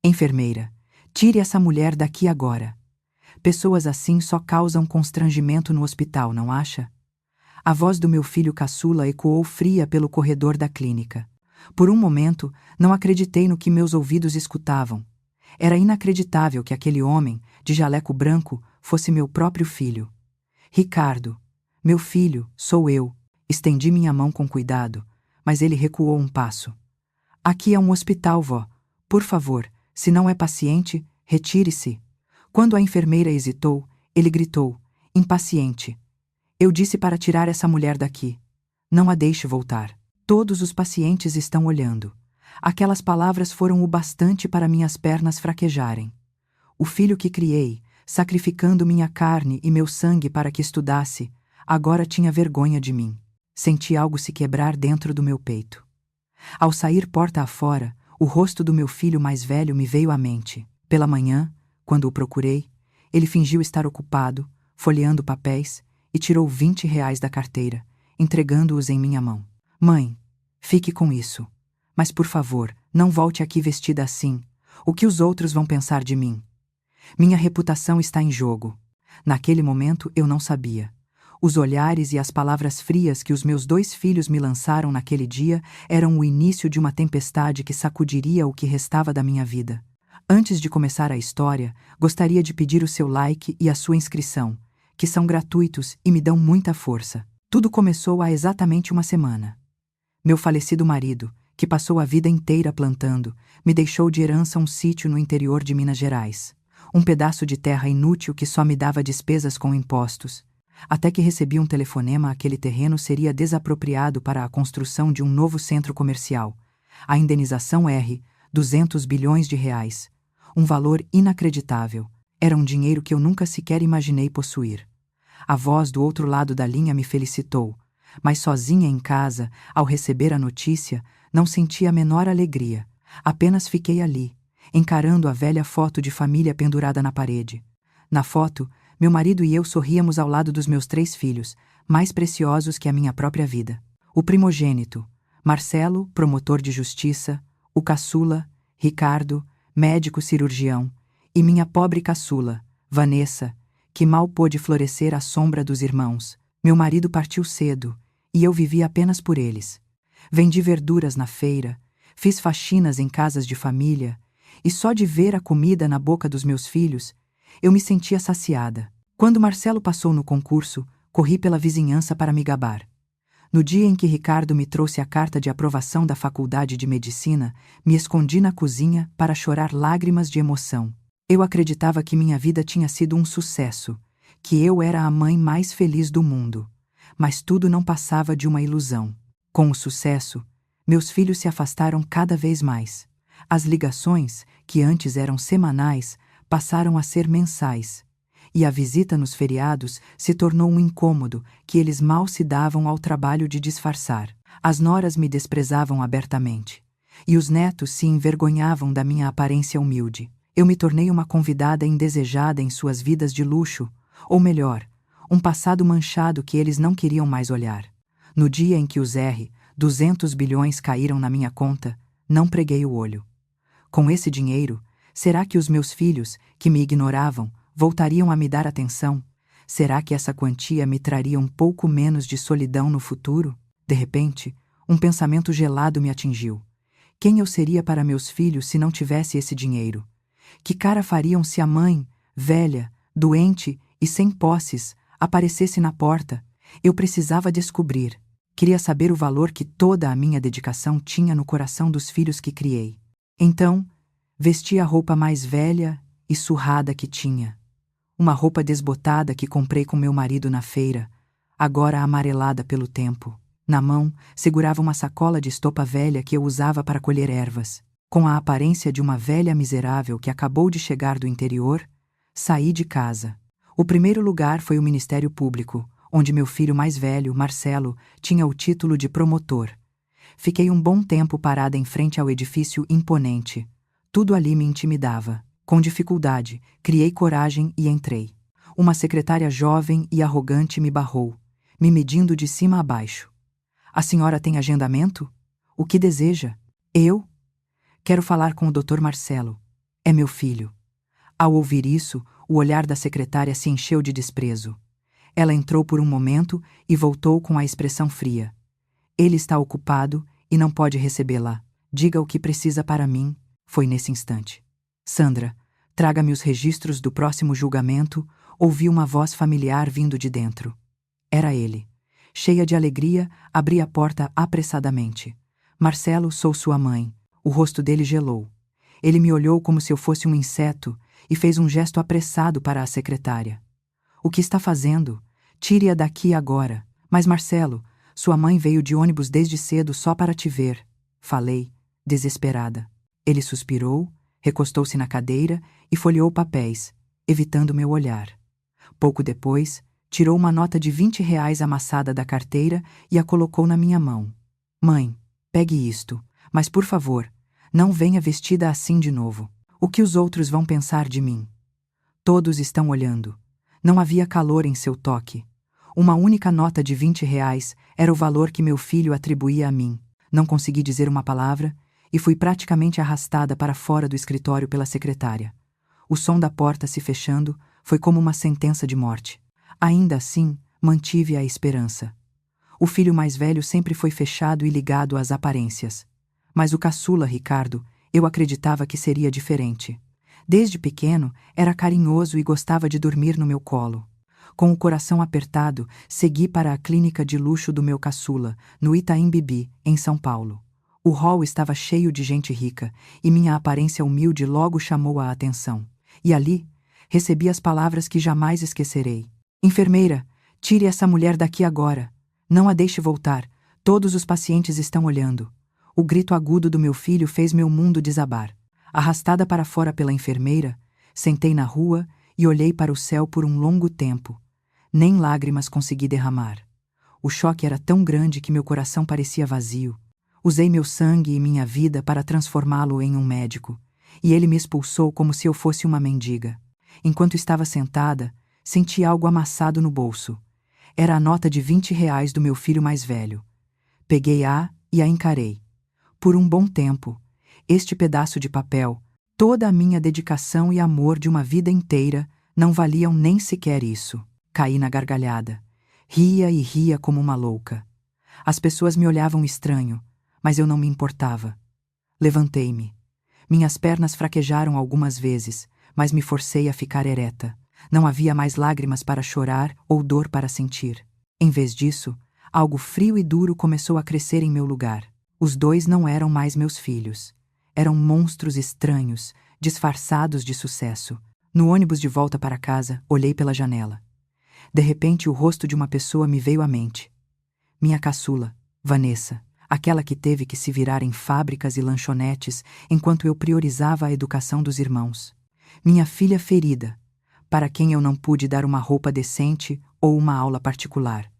Enfermeira, tire essa mulher daqui agora. Pessoas assim só causam constrangimento no hospital, não acha? A voz do meu filho caçula ecoou fria pelo corredor da clínica. Por um momento, não acreditei no que meus ouvidos escutavam. Era inacreditável que aquele homem, de jaleco branco, fosse meu próprio filho. Ricardo, meu filho, sou eu. Estendi minha mão com cuidado, mas ele recuou um passo. Aqui é um hospital, vó. Por favor, se não é paciente, retire-se. Quando a enfermeira hesitou, ele gritou, impaciente. Eu disse para tirar essa mulher daqui. Não a deixe voltar. Todos os pacientes estão olhando. Aquelas palavras foram o bastante para minhas pernas fraquejarem. O filho que criei, sacrificando minha carne e meu sangue para que estudasse, agora tinha vergonha de mim. Senti algo se quebrar dentro do meu peito. Ao sair porta afora, o rosto do meu filho mais velho me veio à mente. Pela manhã, quando o procurei, ele fingiu estar ocupado, folheando papéis, e tirou R$ 20 da carteira, entregando-os em minha mão. Mãe, fique com isso. Mas por favor, não volte aqui vestida assim. O que os outros vão pensar de mim? Minha reputação está em jogo. Naquele momento eu não sabia. Os olhares e as palavras frias que os meus 2 filhos me lançaram naquele dia eram o início de uma tempestade que sacudiria o que restava da minha vida. Antes de começar a história, gostaria de pedir o seu like e a sua inscrição, que são gratuitos e me dão muita força. Tudo começou há exatamente uma semana. Meu falecido marido, que passou a vida inteira plantando, me deixou de herança um sítio no interior de Minas Gerais. Um pedaço de terra inútil que só me dava despesas com impostos. Até que recebi um telefonema, aquele terreno seria desapropriado para a construção de um novo centro comercial. A indenização R$ 200 bilhões. Um valor inacreditável. Era um dinheiro que eu nunca sequer imaginei possuir. A voz do outro lado da linha me felicitou, mas sozinha em casa, ao receber a notícia, não senti a menor alegria. Apenas fiquei ali, encarando a velha foto de família pendurada na parede. Na foto, meu marido e eu sorríamos ao lado dos meus 3 filhos, mais preciosos que a minha própria vida. O primogênito, Marcelo, promotor de justiça, o caçula, Ricardo, médico cirurgião, e minha pobre caçula, Vanessa, que mal pôde florescer à sombra dos irmãos. Meu marido partiu cedo, e eu vivi apenas por eles. Vendi verduras na feira, fiz faxinas em casas de família, e só de ver a comida na boca dos meus filhos, eu me sentia saciada. Quando Marcelo passou no concurso, corri pela vizinhança para me gabar. No dia em que Ricardo me trouxe a carta de aprovação da faculdade de medicina, me escondi na cozinha para chorar lágrimas de emoção. Eu acreditava que minha vida tinha sido um sucesso, que eu era a mãe mais feliz do mundo. Mas tudo não passava de uma ilusão. Com o sucesso, meus filhos se afastaram cada vez mais. As ligações, que antes eram semanais, passaram a ser mensais. E a visita nos feriados se tornou um incômodo que eles mal se davam ao trabalho de disfarçar. As noras me desprezavam abertamente. E os netos se envergonhavam da minha aparência humilde. Eu me tornei uma convidada indesejada em suas vidas de luxo, ou melhor, um passado manchado que eles não queriam mais olhar. No dia em que os R$ 200 bilhões caíram na minha conta, não preguei o olho. Com esse dinheiro, será que os meus filhos, que me ignoravam, voltariam a me dar atenção? Será que essa quantia me traria um pouco menos de solidão no futuro? De repente, um pensamento gelado me atingiu. Quem eu seria para meus filhos se não tivesse esse dinheiro? Que cara fariam se a mãe, velha, doente e sem posses, aparecesse na porta? Eu precisava descobrir. Queria saber o valor que toda a minha dedicação tinha no coração dos filhos que criei. Então, vesti a roupa mais velha e surrada que tinha. Uma roupa desbotada que comprei com meu marido na feira, agora amarelada pelo tempo. Na mão, segurava uma sacola de estopa velha que eu usava para colher ervas. Com a aparência de uma velha miserável que acabou de chegar do interior, saí de casa. O primeiro lugar foi o Ministério Público, onde meu filho mais velho, Marcelo, tinha o título de promotor. Fiquei um bom tempo parada em frente ao edifício imponente. Tudo ali me intimidava. Com dificuldade, criei coragem e entrei. Uma secretária jovem e arrogante me barrou, me medindo de cima a baixo. A senhora tem agendamento? O que deseja? Eu? Quero falar com o Dr. Marcelo. É meu filho. Ao ouvir isso, o olhar da secretária se encheu de desprezo. Ela entrou por um momento e voltou com a expressão fria. Ele está ocupado e não pode recebê-la. Diga o que precisa para mim. Foi nesse instante. Sandra, traga-me os registros do próximo julgamento. Ouvi uma voz familiar vindo de dentro. Era ele. Cheia de alegria, abri a porta apressadamente. Marcelo, sou sua mãe. O rosto dele gelou. Ele me olhou como se eu fosse um inseto e fez um gesto apressado para a secretária. O que está fazendo? Tire-a daqui agora. Mas Marcelo, sua mãe veio de ônibus desde cedo só para te ver. Falei, desesperada. Ele suspirou, recostou-se na cadeira e folheou papéis, evitando meu olhar. Pouco depois, tirou uma nota de R$ 20 amassada da carteira e a colocou na minha mão. Mãe, pegue isto, mas por favor, não venha vestida assim de novo. O que os outros vão pensar de mim? Todos estão olhando. Não havia calor em seu toque. Uma única nota de R$ 20 era o valor que meu filho atribuía a mim. Não consegui dizer uma palavra e fui praticamente arrastada para fora do escritório pela secretária. O som da porta se fechando foi como uma sentença de morte. Ainda assim, mantive a esperança. O filho mais velho sempre foi fechado e ligado às aparências. Mas o caçula, Ricardo, eu acreditava que seria diferente. Desde pequeno, era carinhoso e gostava de dormir no meu colo. Com o coração apertado, segui para a clínica de luxo do meu caçula, no Itaim Bibi, em São Paulo. O hall estava cheio de gente rica, e minha aparência humilde logo chamou a atenção. E ali, recebi as palavras que jamais esquecerei. Enfermeira, tire essa mulher daqui agora. Não a deixe voltar. Todos os pacientes estão olhando. O grito agudo do meu filho fez meu mundo desabar. Arrastada para fora pela enfermeira, sentei na rua e olhei para o céu por um longo tempo. Nem lágrimas consegui derramar. O choque era tão grande que meu coração parecia vazio. Usei meu sangue e minha vida para transformá-lo em um médico, e ele me expulsou como se eu fosse uma mendiga. Enquanto estava sentada, senti algo amassado no bolso. Era a nota de R$ 20 do meu filho mais velho. Peguei-a e a encarei. Por um bom tempo, este pedaço de papel, toda a minha dedicação e amor de uma vida inteira, não valiam nem sequer isso. Caí na gargalhada. Ria e ria como uma louca. As pessoas me olhavam estranho, mas eu não me importava. Levantei-me. Minhas pernas fraquejaram algumas vezes, mas me forcei a ficar ereta. Não havia mais lágrimas para chorar ou dor para sentir. Em vez disso, algo frio e duro começou a crescer em meu lugar. Os dois não eram mais meus filhos. Eram monstros estranhos, disfarçados de sucesso. No ônibus de volta para casa, olhei pela janela. De repente, o rosto de uma pessoa me veio à mente. Minha caçula, Vanessa, aquela que teve que se virar em fábricas e lanchonetes enquanto eu priorizava a educação dos irmãos. Minha filha ferida, para quem eu não pude dar uma roupa decente ou uma aula particular.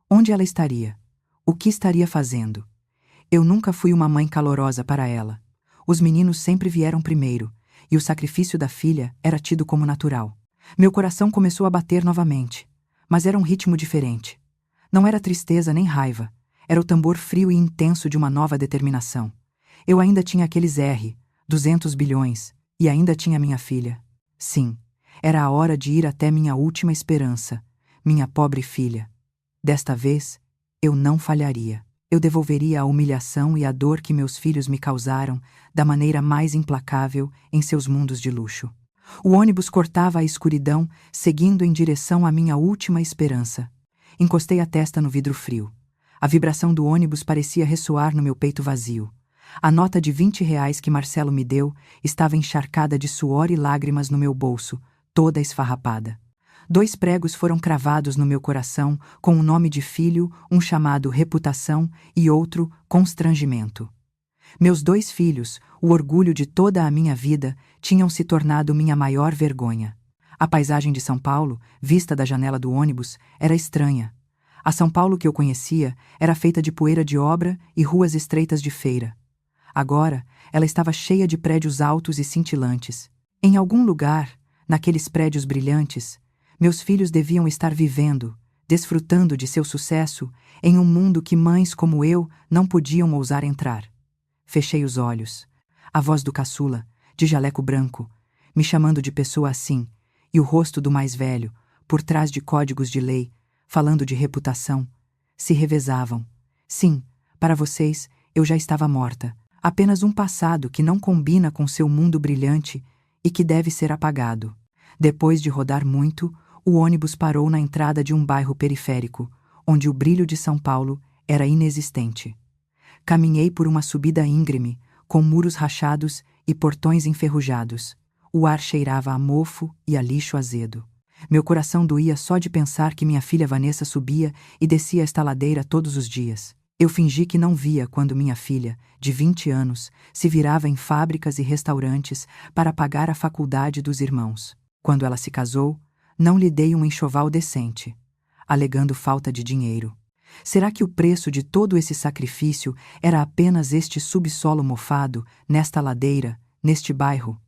Onde ela estaria? O que estaria fazendo? Eu nunca fui uma mãe calorosa para ela. Os meninos sempre vieram primeiro, e o sacrifício da filha era tido como natural. Meu coração começou a bater novamente, mas era um ritmo diferente. Não era tristeza nem raiva, era o tambor frio e intenso de uma nova determinação. Eu ainda tinha aqueles 200 bilhões, e ainda tinha minha filha. Sim, era a hora de ir até minha última esperança, minha pobre filha. Desta vez, eu não falharia. Eu devolveria a humilhação e a dor que meus filhos me causaram da maneira mais implacável em seus mundos de luxo. O ônibus cortava a escuridão, seguindo em direção à minha última esperança. Encostei a testa no vidro frio. A vibração do ônibus parecia ressoar no meu peito vazio. A nota de R$ 20 que Marcelo me deu estava encharcada de suor e lágrimas no meu bolso, toda esfarrapada. 2 pregos foram cravados no meu coração com o nome de filho, um chamado reputação e outro constrangimento. Meus 2 filhos, o orgulho de toda a minha vida, tinham se tornado minha maior vergonha. A paisagem de São Paulo, vista da janela do ônibus, era estranha. A São Paulo que eu conhecia era feita de poeira de obra e ruas estreitas de feira. Agora, ela estava cheia de prédios altos e cintilantes. Em algum lugar, naqueles prédios brilhantes, meus filhos deviam estar vivendo, desfrutando de seu sucesso, em um mundo que mães como eu não podiam ousar entrar. Fechei os olhos. A voz do caçula, de jaleco branco, me chamando de pessoa assim, e o rosto do mais velho, por trás de códigos de lei, falando de reputação, se revezavam. Sim, para vocês, eu já estava morta. Apenas um passado que não combina com seu mundo brilhante e que deve ser apagado. Depois de rodar muito, o ônibus parou na entrada de um bairro periférico, onde o brilho de São Paulo era inexistente. Caminhei por uma subida íngreme, com muros rachados e portões enferrujados. O ar cheirava a mofo e a lixo azedo. Meu coração doía só de pensar que minha filha Vanessa subia e descia esta ladeira todos os dias. Eu fingi que não via quando minha filha, de 20 anos, se virava em fábricas e restaurantes para pagar a faculdade dos irmãos. Quando ela se casou, não lhe dei um enxoval decente, alegando falta de dinheiro. Será que o preço de todo esse sacrifício era apenas este subsolo mofado, nesta ladeira, neste bairro?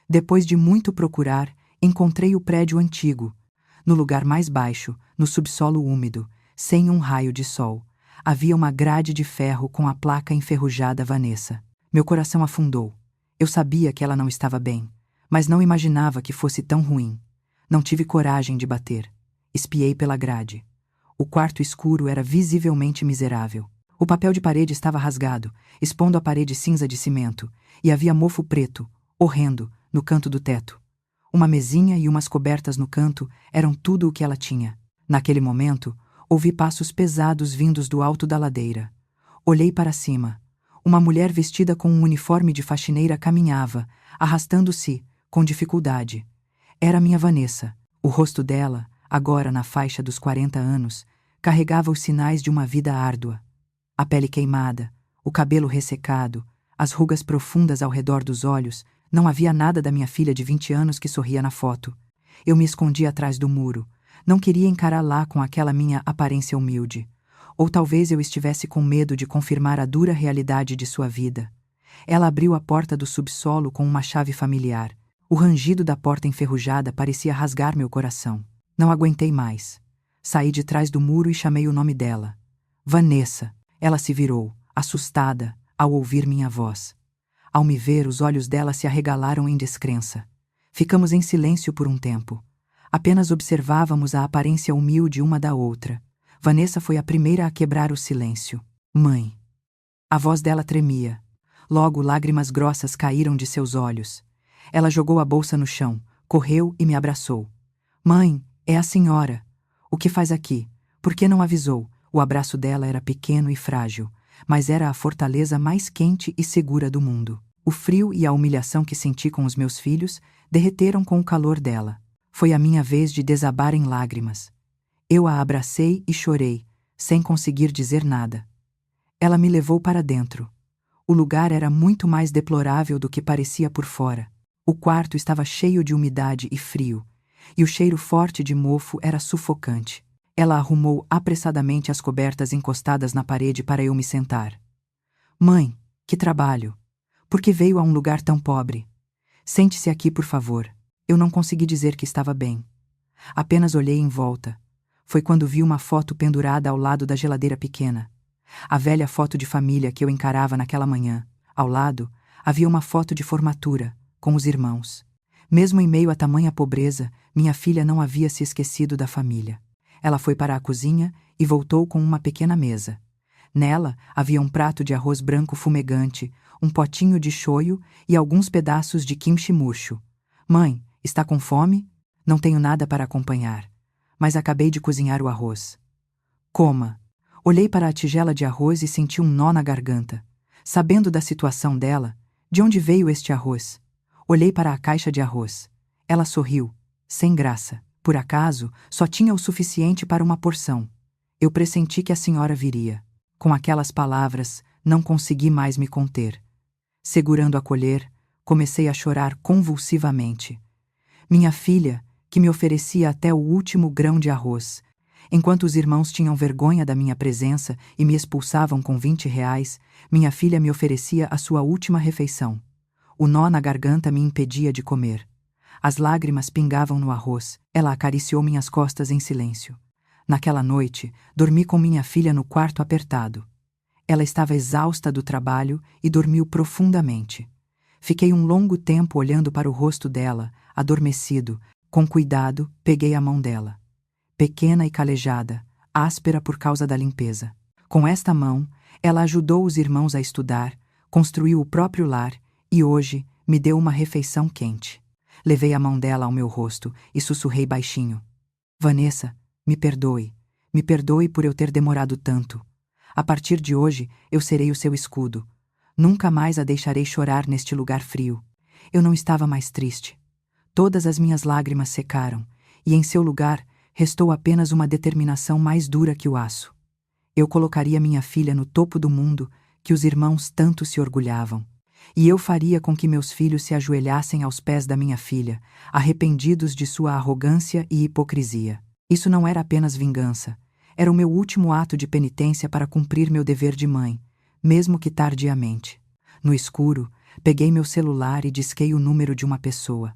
Depois de muito procurar, encontrei o prédio antigo. No lugar mais baixo, no subsolo úmido, sem um raio de sol, havia uma grade de ferro com a placa enferrujada Vanessa. Meu coração afundou. Eu sabia que ela não estava bem, mas não imaginava que fosse tão ruim. Não tive coragem de bater. Espiei pela grade. O quarto escuro era visivelmente miserável. O papel de parede estava rasgado, expondo a parede cinza de cimento, e havia mofo preto, horrendo, no canto do teto. Uma mesinha e umas cobertas no canto eram tudo o que ela tinha. Naquele momento, ouvi passos pesados vindos do alto da ladeira. Olhei para cima. Uma mulher vestida com um uniforme de faxineira caminhava, arrastando-se, com dificuldade. Era minha Vanessa. O rosto dela, agora na faixa dos 40 anos, carregava os sinais de uma vida árdua. A pele queimada, o cabelo ressecado, as rugas profundas ao redor dos olhos. Não havia nada da minha filha de 20 anos que sorria na foto. Eu me escondi atrás do muro. Não queria encarar lá com aquela minha aparência humilde. Ou talvez eu estivesse com medo de confirmar a dura realidade de sua vida. Ela abriu a porta do subsolo com uma chave familiar. O rangido da porta enferrujada parecia rasgar meu coração. Não aguentei mais. Saí de trás do muro e chamei o nome dela. Vanessa. Ela se virou, assustada, ao ouvir minha voz. Ao me ver, os olhos dela se arregalaram em descrença. Ficamos em silêncio por um tempo. Apenas observávamos a aparência humilde uma da outra. Vanessa foi a primeira a quebrar o silêncio. Mãe. A voz dela tremia. Logo, lágrimas grossas caíram de seus olhos. Ela jogou a bolsa no chão, correu e me abraçou. Mãe, é a senhora. O que faz aqui? Por que não avisou? O abraço dela era pequeno e frágil, mas era a fortaleza mais quente e segura do mundo. O frio e a humilhação que senti com os meus filhos derreteram com o calor dela. Foi a minha vez de desabar em lágrimas. Eu a abracei e chorei, sem conseguir dizer nada. Ela me levou para dentro. O lugar era muito mais deplorável do que parecia por fora. O quarto estava cheio de umidade e frio, e o cheiro forte de mofo era sufocante. Ela arrumou apressadamente as cobertas encostadas na parede para eu me sentar. Mãe, que trabalho! Por que veio a um lugar tão pobre? Sente-se aqui, por favor. Eu não consegui dizer que estava bem. Apenas olhei em volta. Foi quando vi uma foto pendurada ao lado da geladeira pequena. A velha foto de família que eu encarava naquela manhã. Ao lado, havia uma foto de formatura, com os irmãos. Mesmo em meio a tamanha pobreza, minha filha não havia se esquecido da família. Ela foi para a cozinha e voltou com uma pequena mesa. Nela havia um prato de arroz branco fumegante, um potinho de shoyu e alguns pedaços de kimchi murcho. Mãe, está com fome? Não tenho nada para acompanhar, mas acabei de cozinhar o arroz. Coma. Olhei para a tigela de arroz e senti um nó na garganta. Sabendo da situação dela, de onde veio este arroz? Olhei para a caixa de arroz. Ela sorriu, sem graça. Por acaso, só tinha o suficiente para uma porção. Eu pressenti que a senhora viria. Com aquelas palavras, não consegui mais me conter. Segurando a colher, comecei a chorar convulsivamente. Minha filha, que me oferecia até o último grão de arroz. Enquanto os irmãos tinham vergonha da minha presença e me expulsavam com 20 reais, minha filha me oferecia a sua última refeição. O nó na garganta me impedia de comer. As lágrimas pingavam no arroz. Ela acariciou minhas costas em silêncio. Naquela noite, dormi com minha filha no quarto apertado. Ela estava exausta do trabalho e dormiu profundamente. Fiquei um longo tempo olhando para o rosto dela, adormecido. Com cuidado, peguei a mão dela. Pequena e calejada, áspera por causa da limpeza. Com esta mão, ela ajudou os irmãos a estudar, construiu o próprio lar e hoje me deu uma refeição quente. Levei a mão dela ao meu rosto e sussurrei baixinho: Vanessa, me perdoe. Me perdoe por eu ter demorado tanto. A partir de hoje, eu serei o seu escudo. Nunca mais a deixarei chorar neste lugar frio. Eu não estava mais triste. Todas as minhas lágrimas secaram, e em seu lugar restou apenas uma determinação mais dura que o aço. Eu colocaria minha filha no topo do mundo, que os irmãos tanto se orgulhavam. E eu faria com que meus filhos se ajoelhassem aos pés da minha filha, arrependidos de sua arrogância e hipocrisia. Isso não era apenas vingança. Era o meu último ato de penitência para cumprir meu dever de mãe, mesmo que tardiamente. No escuro, peguei meu celular e disquei o número de uma pessoa.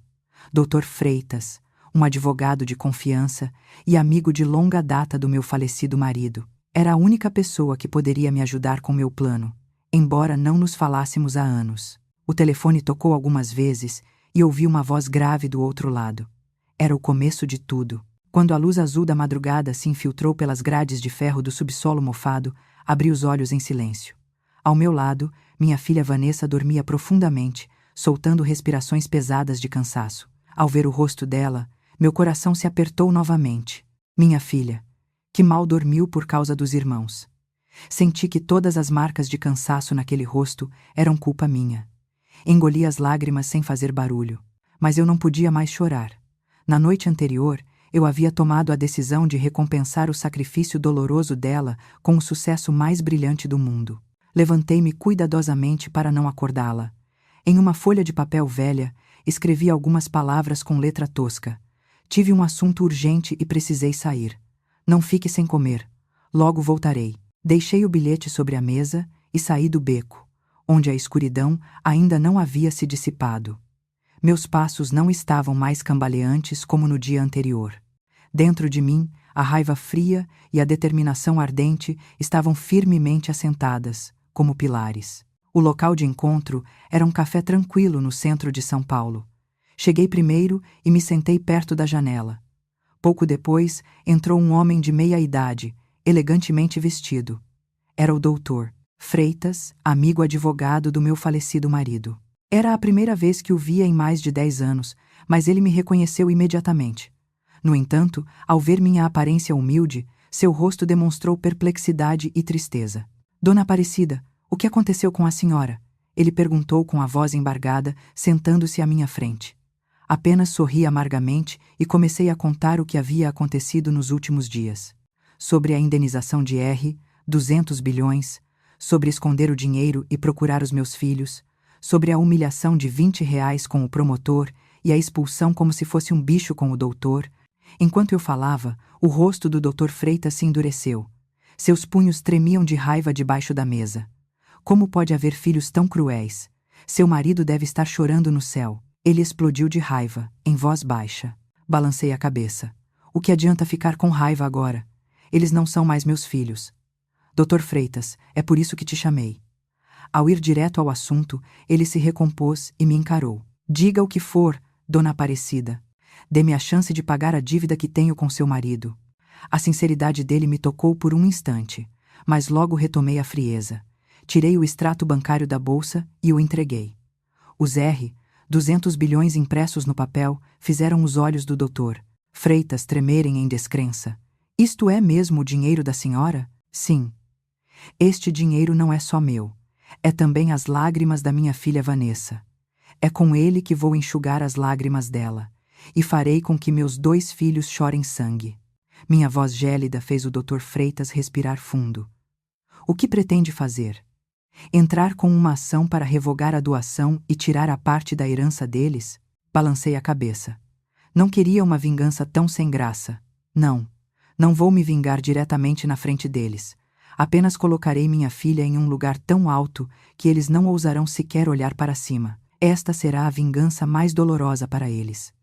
Dr. Freitas, um advogado de confiança e amigo de longa data do meu falecido marido. Era a única pessoa que poderia me ajudar com meu plano, embora não nos falássemos há anos. O telefone tocou algumas vezes e ouvi uma voz grave do outro lado. Era o começo de tudo. Quando a luz azul da madrugada se infiltrou pelas grades de ferro do subsolo mofado, abri os olhos em silêncio. Ao meu lado, minha filha Vanessa dormia profundamente, soltando respirações pesadas de cansaço. Ao ver o rosto dela, meu coração se apertou novamente. Minha filha, que mal dormiu por causa dos irmãos. Senti que todas as marcas de cansaço naquele rosto eram culpa minha. Engoli as lágrimas sem fazer barulho, mas eu não podia mais chorar. Na noite anterior, eu havia tomado a decisão de recompensar o sacrifício doloroso dela com o sucesso mais brilhante do mundo. Levantei-me cuidadosamente para não acordá-la. Em uma folha de papel velha, escrevi algumas palavras com letra tosca. Tive um assunto urgente e precisei sair. Não fique sem comer. Logo voltarei. Deixei o bilhete sobre a mesa e saí do beco, onde a escuridão ainda não havia se dissipado. Meus passos não estavam mais cambaleantes como no dia anterior. Dentro de mim, a raiva fria e a determinação ardente estavam firmemente assentadas, como pilares. O local de encontro era um café tranquilo no centro de São Paulo. Cheguei primeiro e me sentei perto da janela. Pouco depois, entrou um homem de meia idade, elegantemente vestido. Era o doutor Freitas, amigo advogado do meu falecido marido. Era a primeira vez que o via em mais de 10 anos, mas ele me reconheceu imediatamente. No entanto, ao ver minha aparência humilde, seu rosto demonstrou perplexidade e tristeza. Dona Aparecida, o que aconteceu com a senhora? Ele perguntou com a voz embargada, sentando-se à minha frente. Apenas sorri amargamente e comecei a contar o que havia acontecido nos últimos dias. Sobre a indenização de R, 200 bilhões, sobre esconder o dinheiro e procurar os meus filhos, sobre a humilhação de R$ 20 com o promotor e a expulsão como se fosse um bicho com o doutor. Enquanto eu falava, o rosto do Dr. Freitas se endureceu. Seus punhos tremiam de raiva debaixo da mesa. Como pode haver filhos tão cruéis? Seu marido deve estar chorando no céu. Ele explodiu de raiva, em voz baixa. Balancei a cabeça. O que adianta ficar com raiva agora? Eles não são mais meus filhos. Dr. Freitas, é por isso que te chamei. Ao ir direto ao assunto, ele se recompôs e me encarou. Diga o que for, Dona Aparecida. Dê-me a chance de pagar a dívida que tenho com seu marido. A sinceridade dele me tocou por um instante, mas logo retomei a frieza. Tirei o extrato bancário da bolsa e o entreguei. Os R, 200 bilhões impressos no papel, fizeram os olhos do Dr. Freitas tremerem em descrença. Isto é mesmo o dinheiro da senhora? Sim. Este dinheiro não é só meu. É também as lágrimas da minha filha Vanessa. É com ele que vou enxugar as lágrimas dela, e farei com que meus 2 filhos chorem sangue. Minha voz gélida fez o Dr. Freitas respirar fundo. O que pretende fazer? Entrar com uma ação para revogar a doação e tirar a parte da herança deles? Balancei a cabeça. Não queria uma vingança tão sem graça. Não. Não vou me vingar diretamente na frente deles. Apenas colocarei minha filha em um lugar tão alto que eles não ousarão sequer olhar para cima. Esta será a vingança mais dolorosa para eles.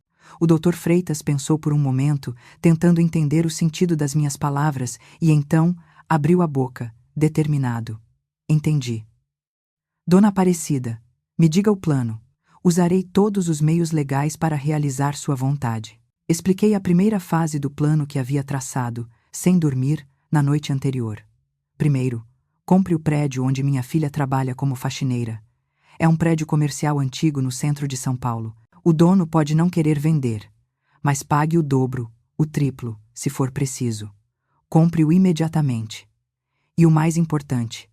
O Dr. Freitas pensou por um momento, tentando entender o sentido das minhas palavras, e então abriu a boca, determinado. Entendi. Dona Aparecida, me diga o plano. Usarei todos os meios legais para realizar sua vontade. Expliquei a primeira fase do plano que havia traçado, sem dormir, na noite anterior. Primeiro, compre o prédio onde minha filha trabalha como faxineira. É um prédio comercial antigo no centro de São Paulo. O dono pode não querer vender, mas pague o dobro, o triplo, se for preciso. Compre-o imediatamente. E o mais importante,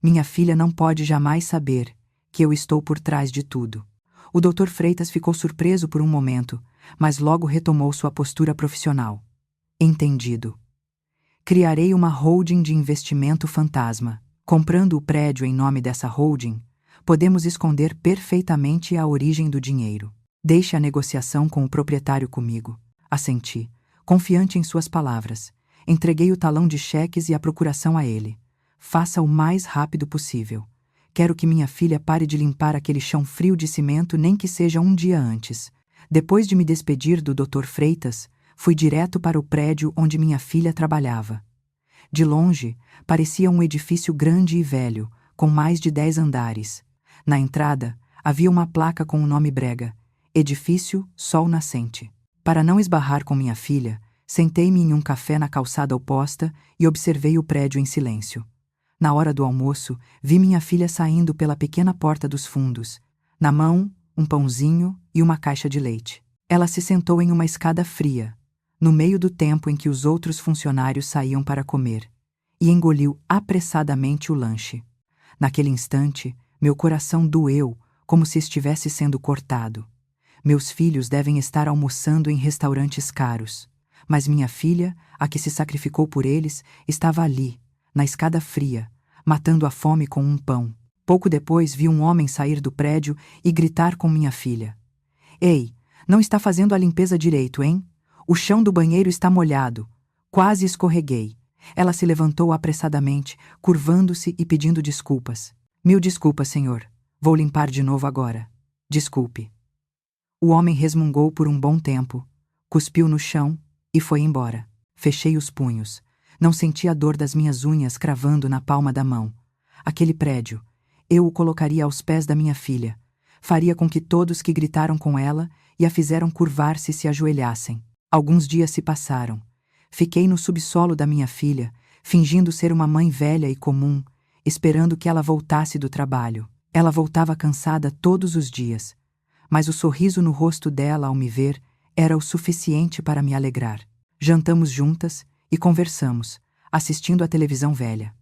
minha filha não pode jamais saber que eu estou por trás de tudo. O Dr. Freitas ficou surpreso por um momento, mas logo retomou sua postura profissional. Entendido. Criarei uma holding de investimento fantasma. Comprando o prédio em nome dessa holding, podemos esconder perfeitamente a origem do dinheiro. Deixe a negociação com o proprietário comigo. Assenti, confiante em suas palavras. Entreguei o talão de cheques e a procuração a ele. Faça o mais rápido possível. Quero que minha filha pare de limpar aquele chão frio de cimento, nem que seja um dia antes. Depois de me despedir do Dr. Freitas, fui direto para o prédio onde minha filha trabalhava. De longe, parecia um edifício grande e velho, com mais de 10 andares. Na entrada, havia uma placa com o nome brega: Edifício Sol Nascente. Para não esbarrar com minha filha, sentei-me em um café na calçada oposta e observei o prédio em silêncio. Na hora do almoço, vi minha filha saindo pela pequena porta dos fundos. Na mão, um pãozinho e uma caixa de leite. Ela se sentou em uma escada fria, no meio do tempo em que os outros funcionários saíam para comer, e engoliu apressadamente o lanche. Naquele instante, meu coração doeu, como se estivesse sendo cortado. Meus filhos devem estar almoçando em restaurantes caros, mas minha filha, a que se sacrificou por eles, estava ali, na escada fria, matando a fome com um pão. Pouco depois vi um homem sair do prédio e gritar com minha filha: "Ei, não está fazendo a limpeza direito, hein? O chão do banheiro está molhado." Quase escorreguei. Ela se levantou apressadamente, curvando-se e pedindo desculpas. "Mil desculpas, senhor. Vou limpar de novo agora. Desculpe." O homem resmungou por um bom tempo, cuspiu no chão e foi embora. Fechei os punhos. Não senti a dor das minhas unhas cravando na palma da mão. Aquele prédio, eu o colocaria aos pés da minha filha. Faria com que todos que gritaram com ela e a fizeram curvar-se se ajoelhassem. Alguns dias se passaram. Fiquei no subsolo da minha filha, fingindo ser uma mãe velha e comum, esperando que ela voltasse do trabalho. Ela voltava cansada todos os dias, mas o sorriso no rosto dela ao me ver era o suficiente para me alegrar. Jantamos juntas e conversamos, assistindo à televisão velha.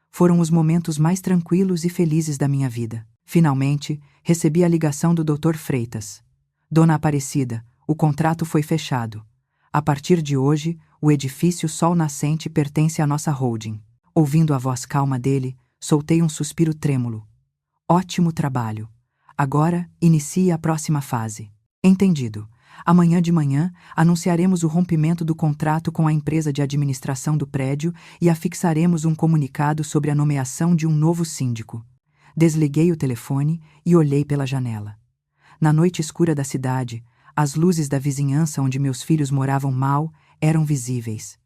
Foram os momentos mais tranquilos e felizes da minha vida. Finalmente, recebi a ligação do Dr. Freitas. "Dona Aparecida, o contrato foi fechado. A partir de hoje, o edifício Sol Nascente pertence à nossa holding." Ouvindo a voz calma dele, soltei um suspiro trêmulo. "Ótimo trabalho. Agora, inicie a próxima fase." "Entendido. Amanhã de manhã, anunciaremos o rompimento do contrato com a empresa de administração do prédio e afixaremos um comunicado sobre a nomeação de um novo síndico." Desliguei o telefone e olhei pela janela. Na noite escura da cidade, as luzes da vizinhança onde meus filhos moravam mal eram visíveis.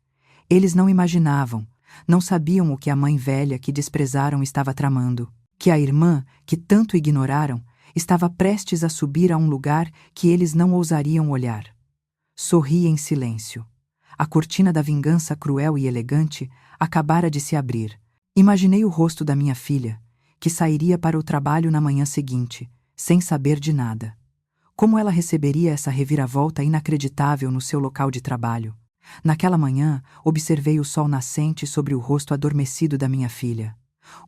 Eles não imaginavam, não sabiam o que a mãe velha que desprezaram estava tramando, que a irmã, que tanto ignoraram, estava prestes a subir a um lugar que eles não ousariam olhar. Sorri em silêncio. A cortina da vingança cruel e elegante acabara de se abrir. Imaginei o rosto da minha filha, que sairia para o trabalho na manhã seguinte, sem saber de nada. Como ela receberia essa reviravolta inacreditável no seu local de trabalho? Naquela manhã, observei o sol nascente sobre o rosto adormecido da minha filha.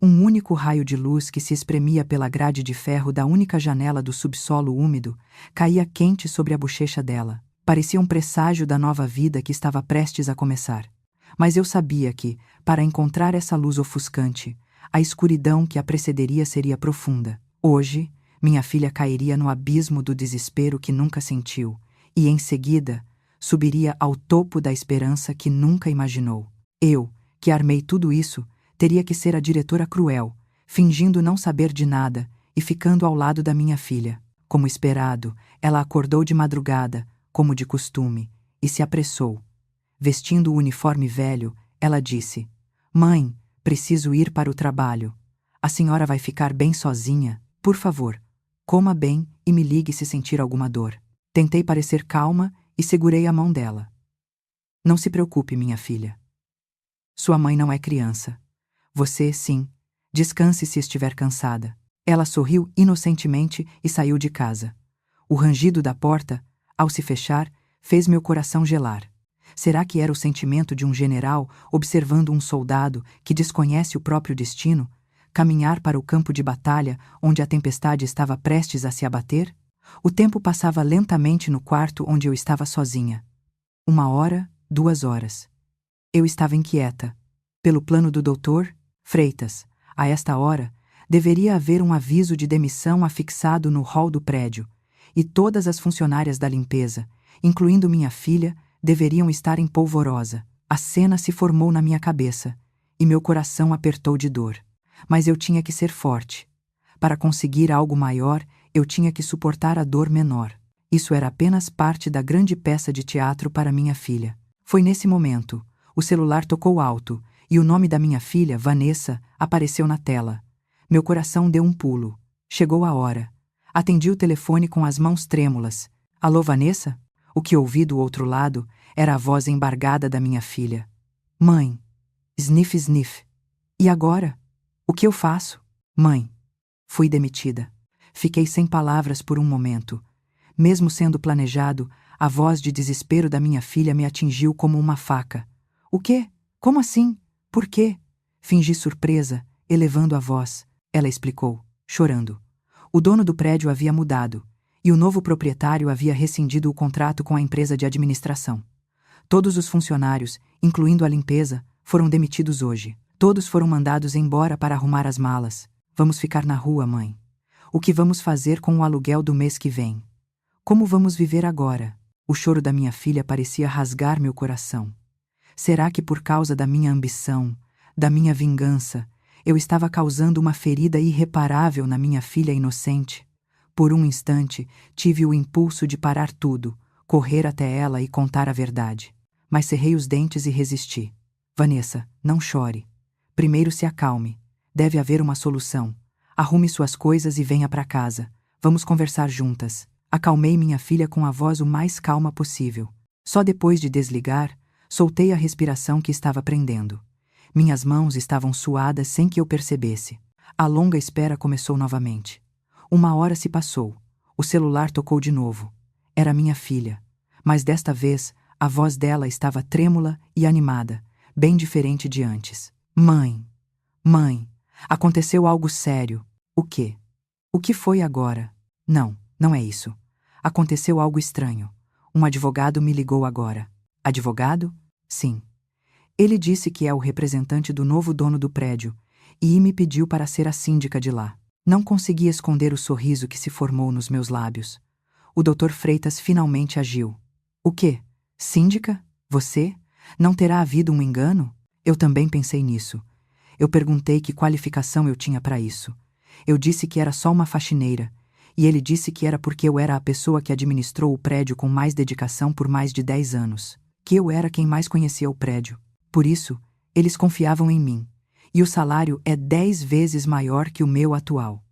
Um único raio de luz que se espremia pela grade de ferro da única janela do subsolo úmido caía quente sobre a bochecha dela. Parecia um presságio da nova vida que estava prestes a começar. Mas eu sabia que, para encontrar essa luz ofuscante, a escuridão que a precederia seria profunda. Hoje, minha filha cairia no abismo do desespero que nunca sentiu e, em seguida, subiria ao topo da esperança que nunca imaginou. Eu, que armei tudo isso, teria que ser a diretora cruel, fingindo não saber de nada e ficando ao lado da minha filha. Como esperado, ela acordou de madrugada, como de costume, e se apressou. Vestindo o uniforme velho, ela disse: "Mãe, preciso ir para o trabalho. A senhora vai ficar bem sozinha? Por favor, Coma bem e me ligue se sentir alguma dor. Tentei parecer calma e segurei a mão dela. Não se preocupe, minha filha. Sua mãe não é criança. Você, sim. Descanse se estiver cansada. Ela sorriu inocentemente e saiu de casa. O rangido da porta, ao se fechar, fez meu coração gelar. Será que era o sentimento de um general observando um soldado que desconhece o próprio destino, caminhar para o campo de batalha onde a tempestade estava prestes a se abater? O tempo passava lentamente no quarto onde eu estava sozinha. 1 hora, 2 horas. Eu estava inquieta. Pelo plano do doutor Freitas, a esta hora, deveria haver um aviso de demissão afixado no hall do prédio, e todas as funcionárias da limpeza, incluindo minha filha, deveriam estar em polvorosa. A cena se formou na minha cabeça, e meu coração apertou de dor. Mas eu tinha que ser forte. Para conseguir algo maior, eu tinha que suportar a dor menor. Isso era apenas parte da grande peça de teatro para minha filha. Foi nesse momento. O celular tocou alto, e o nome da minha filha, Vanessa, apareceu na tela. Meu coração deu um pulo. Chegou a hora. Atendi o telefone com as mãos trêmulas. Alô, Vanessa? O que ouvi do outro lado era a voz embargada da minha filha. Mãe. Sniff, sniff. E agora? O que eu faço? Mãe. Fui demitida. Fiquei sem palavras por um momento. Mesmo sendo planejado, a voz de desespero da minha filha me atingiu como uma faca. O quê? Como assim? Por quê? Fingi surpresa, elevando a voz. Ela explicou, chorando. O dono do prédio havia mudado, e o novo proprietário havia rescindido o contrato com a empresa de administração. Todos os funcionários, incluindo a limpeza, foram demitidos hoje. Todos foram mandados embora para arrumar as malas. Vamos ficar na rua, mãe. O que vamos fazer com o aluguel do mês que vem? Como vamos viver agora? O choro da minha filha parecia rasgar meu coração. Será que por causa da minha ambição, da minha vingança, eu estava causando uma ferida irreparável na minha filha inocente? Por um instante, tive o impulso de parar tudo, correr até ela e contar a verdade. Mas cerrei os dentes e resisti. Vanessa, não chore. Primeiro se acalme. Deve haver uma solução. Arrume suas coisas e venha para casa. Vamos conversar juntas. Acalmei minha filha com a voz o mais calma possível. Só depois de desligar, soltei a respiração que estava prendendo. Minhas mãos estavam suadas sem que eu percebesse. A longa espera começou novamente. 1 hora se passou. O celular tocou de novo. Era minha filha. Mas desta vez, a voz dela estava trêmula e animada, bem diferente de antes. Mãe! Mãe! Aconteceu algo sério. O quê? O que foi agora? Não, não é isso. Aconteceu algo estranho. Um advogado me ligou agora. Advogado? Sim. Ele disse que é o representante do novo dono do prédio e me pediu para ser a síndica de lá. Não consegui esconder o sorriso que se formou nos meus lábios. O Dr. Freitas finalmente agiu. O quê? Síndica? Você? Não terá havido um engano? Eu também pensei nisso. Eu perguntei que qualificação eu tinha para isso. Eu disse que era só uma faxineira, e ele disse que era porque eu era a pessoa que administrou o prédio com mais dedicação por mais de 10 anos, que eu era quem mais conhecia o prédio. Por isso, eles confiavam em mim, e o salário é 10 vezes maior que o meu atual.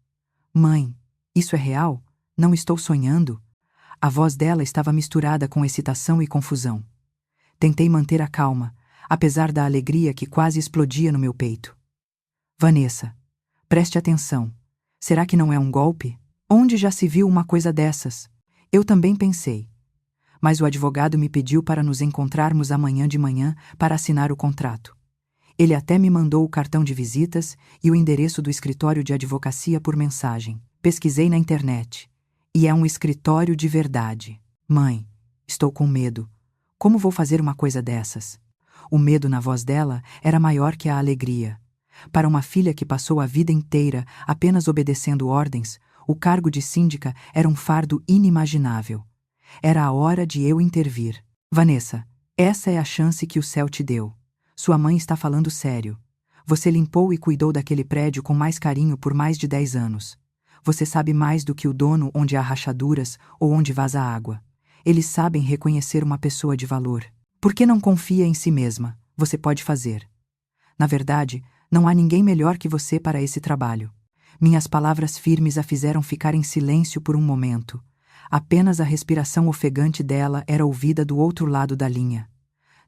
Mãe, isso é real? Não estou sonhando? A voz dela estava misturada com excitação e confusão. Tentei manter a calma, apesar da alegria que quase explodia no meu peito. Vanessa, preste atenção. Será que não é um golpe? Onde já se viu uma coisa dessas? Eu também pensei. Mas o advogado me pediu para nos encontrarmos amanhã de manhã para assinar o contrato. Ele até me mandou o cartão de visitas e o endereço do escritório de advocacia por mensagem. Pesquisei na internet. E é um escritório de verdade. Mãe, estou com medo. Como vou fazer uma coisa dessas? O medo na voz dela era maior que a alegria. Para uma filha que passou a vida inteira apenas obedecendo ordens, o cargo de síndica era um fardo inimaginável. Era a hora de eu intervir. Vanessa, essa é a chance que o céu te deu. Sua mãe está falando sério. Você limpou e cuidou daquele prédio com mais carinho por mais de 10 anos. Você sabe mais do que o dono onde há rachaduras ou onde vaza água. Eles sabem reconhecer uma pessoa de valor. Por que não confia em si mesma? Você pode fazer. Na verdade, não há ninguém melhor que você para esse trabalho. Minhas palavras firmes a fizeram ficar em silêncio por um momento. Apenas a respiração ofegante dela era ouvida do outro lado da linha.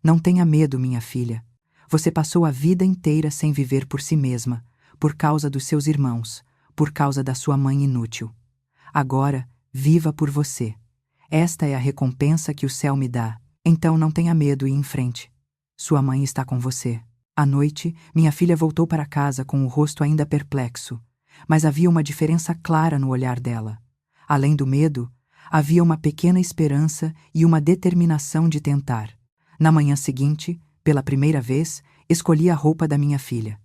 Não tenha medo, minha filha. Você passou a vida inteira sem viver por si mesma, por causa dos seus irmãos, por causa da sua mãe inútil. Agora, viva por você. Esta é a recompensa que o céu me dá. Então não tenha medo e em frente. Sua mãe está com você. À noite, minha filha voltou para casa com o rosto ainda perplexo, mas havia uma diferença clara no olhar dela. Além do medo, havia uma pequena esperança e uma determinação de tentar. Na manhã seguinte, pela primeira vez, escolhi a roupa da minha filha.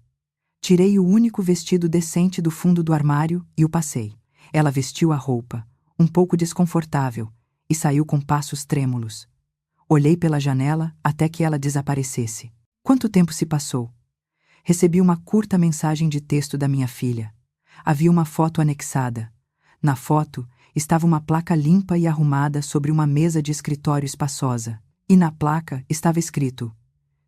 Tirei o único vestido decente do fundo do armário e o passei. Ela vestiu a roupa, um pouco desconfortável, e saiu com passos trêmulos. Olhei pela janela até que ela desaparecesse. Quanto tempo se passou? Recebi uma curta mensagem de texto da minha filha. Havia uma foto anexada. Na foto, estava uma placa limpa e arrumada sobre uma mesa de escritório espaçosa. E na placa estava escrito: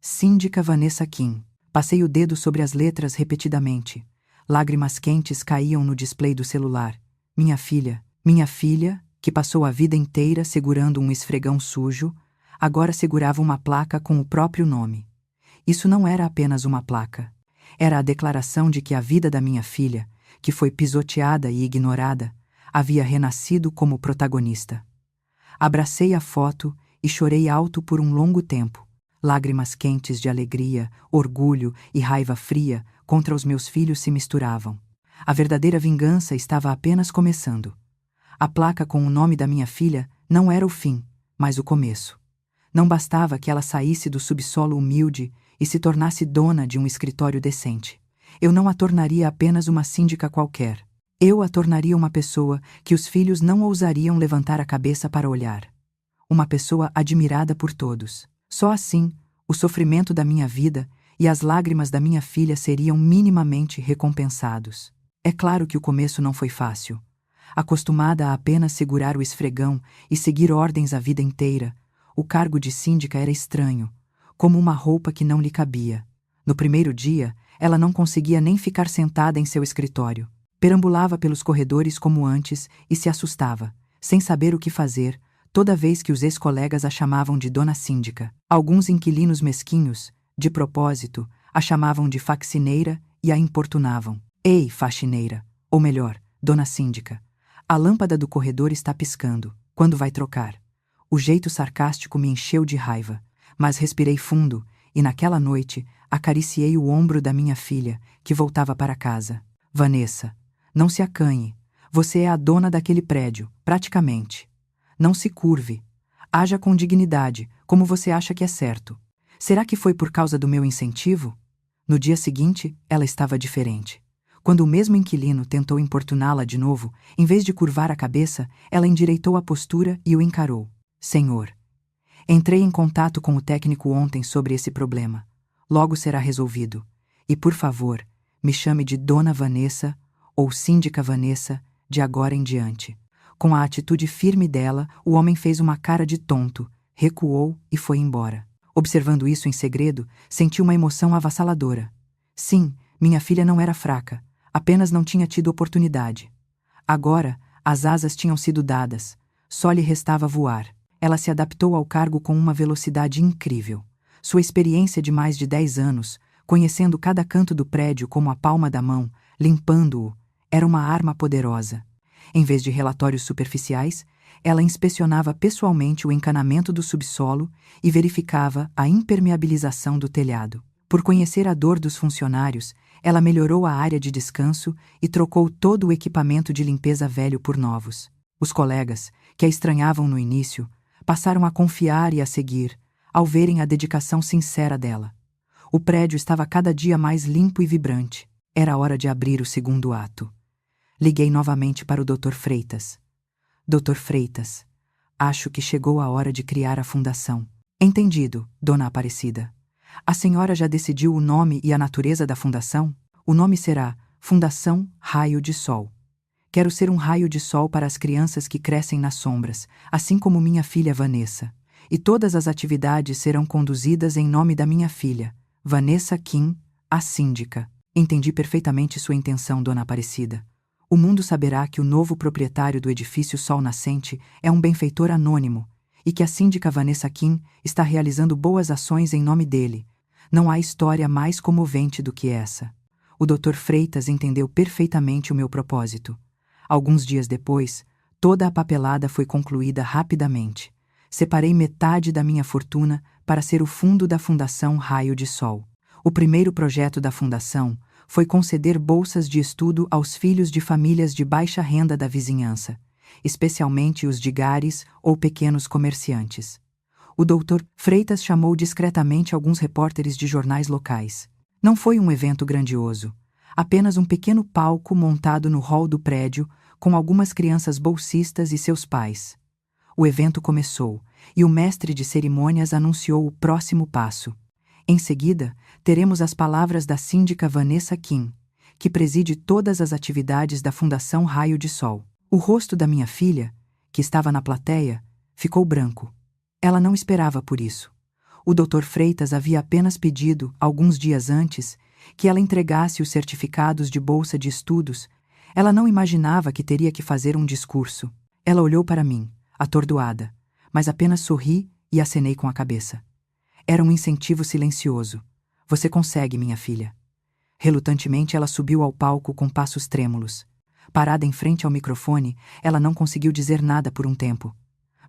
Síndica Vanessa Kim. Passei o dedo sobre as letras repetidamente. Lágrimas quentes caíam no display do celular. Minha filha, que passou a vida inteira segurando um esfregão sujo, agora segurava uma placa com o próprio nome. Isso não era apenas uma placa. Era a declaração de que a vida da minha filha, que foi pisoteada e ignorada, havia renascido como protagonista. Abracei a foto e chorei alto por um longo tempo. Lágrimas quentes de alegria, orgulho e raiva fria contra os meus filhos se misturavam. A verdadeira vingança estava apenas começando. A placa com o nome da minha filha não era o fim, mas o começo. Não bastava que ela saísse do subsolo humilde e se tornasse dona de um escritório decente. Eu não a tornaria apenas uma síndica qualquer. Eu a tornaria uma pessoa que os filhos não ousariam levantar a cabeça para olhar. Uma pessoa admirada por todos. Só assim, o sofrimento da minha vida e as lágrimas da minha filha seriam minimamente recompensados. É claro que o começo não foi fácil. Acostumada a apenas segurar o esfregão e seguir ordens a vida inteira, o cargo de síndica era estranho, como uma roupa que não lhe cabia. No primeiro dia, ela não conseguia nem ficar sentada em seu escritório. Perambulava pelos corredores como antes e se assustava, sem saber o que fazer, toda vez que os ex-colegas a chamavam de Dona Síndica. Alguns inquilinos mesquinhos, de propósito, a chamavam de faxineira e a importunavam. Ei, faxineira! Ou melhor, Dona Síndica! A lâmpada do corredor está piscando. Quando vai trocar? O jeito sarcástico me encheu de raiva, mas respirei fundo e naquela noite acariciei o ombro da minha filha, que voltava para casa. Vanessa, não se acanhe. Você é a dona daquele prédio, praticamente. Não se curve. Haja com dignidade, como você acha que é certo. Será que foi por causa do meu incentivo? No dia seguinte, ela estava diferente. Quando o mesmo inquilino tentou importuná-la de novo, em vez de curvar a cabeça, ela endireitou a postura e o encarou. Senhor, entrei em contato com o técnico ontem sobre esse problema. Logo será resolvido. E, por favor, me chame de Dona Vanessa ou Síndica Vanessa de agora em diante. Com a atitude firme dela, o homem fez uma cara de tonto, recuou e foi embora. Observando isso em segredo, senti uma emoção avassaladora. Sim, minha filha não era fraca, apenas não tinha tido oportunidade. Agora, as asas tinham sido dadas, só lhe restava voar. Ela se adaptou ao cargo com uma velocidade incrível. Sua experiência de mais de 10 anos, conhecendo cada canto do prédio como a palma da mão, limpando-o, era uma arma poderosa. Em vez de relatórios superficiais, ela inspecionava pessoalmente o encanamento do subsolo e verificava a impermeabilização do telhado. Por conhecer a dor dos funcionários, ela melhorou a área de descanso e trocou todo o equipamento de limpeza velho por novos. Os colegas, que a estranhavam no início, passaram a confiar e a seguir, ao verem a dedicação sincera dela. O prédio estava cada dia mais limpo e vibrante. Era hora de abrir o segundo ato. Liguei novamente para o Dr. Freitas. Dr. Freitas, acho que chegou a hora de criar a fundação. Entendido, Dona Aparecida. A senhora já decidiu o nome e a natureza da fundação? O nome será Fundação Raio de Sol. Quero ser um raio de sol para as crianças que crescem nas sombras, assim como minha filha Vanessa. E todas as atividades serão conduzidas em nome da minha filha, Vanessa Kim, a síndica. Entendi perfeitamente sua intenção, dona Aparecida. O mundo saberá que o novo proprietário do edifício Sol Nascente é um benfeitor anônimo e que a síndica Vanessa Kim está realizando boas ações em nome dele. Não há história mais comovente do que essa. O Dr. Freitas entendeu perfeitamente o meu propósito. Alguns dias depois, toda a papelada foi concluída rapidamente. Separei metade da minha fortuna para ser o fundo da Fundação Raio de Sol. O primeiro projeto da fundação foi conceder bolsas de estudo aos filhos de famílias de baixa renda da vizinhança, especialmente os digares ou pequenos comerciantes. O Dr. Freitas chamou discretamente alguns repórteres de jornais locais. Não foi um evento grandioso, apenas um pequeno palco montado no hall do prédio com algumas crianças bolsistas e seus pais. O evento começou e o mestre de cerimônias anunciou o próximo passo. Em seguida, teremos as palavras da síndica Vanessa Kim, que preside todas as atividades da Fundação Raio de Sol. O rosto da minha filha, que estava na plateia, ficou branco. Ela não esperava por isso. O Dr. Freitas havia apenas pedido, alguns dias antes, que ela entregasse os certificados de bolsa de estudos. Ela não imaginava que teria que fazer um discurso. Ela olhou para mim, atordoada, mas apenas sorri e acenei com a cabeça. Era um incentivo silencioso. Você consegue, minha filha. Relutantemente, ela subiu ao palco com passos trêmulos. Parada em frente ao microfone, ela não conseguiu dizer nada por um tempo.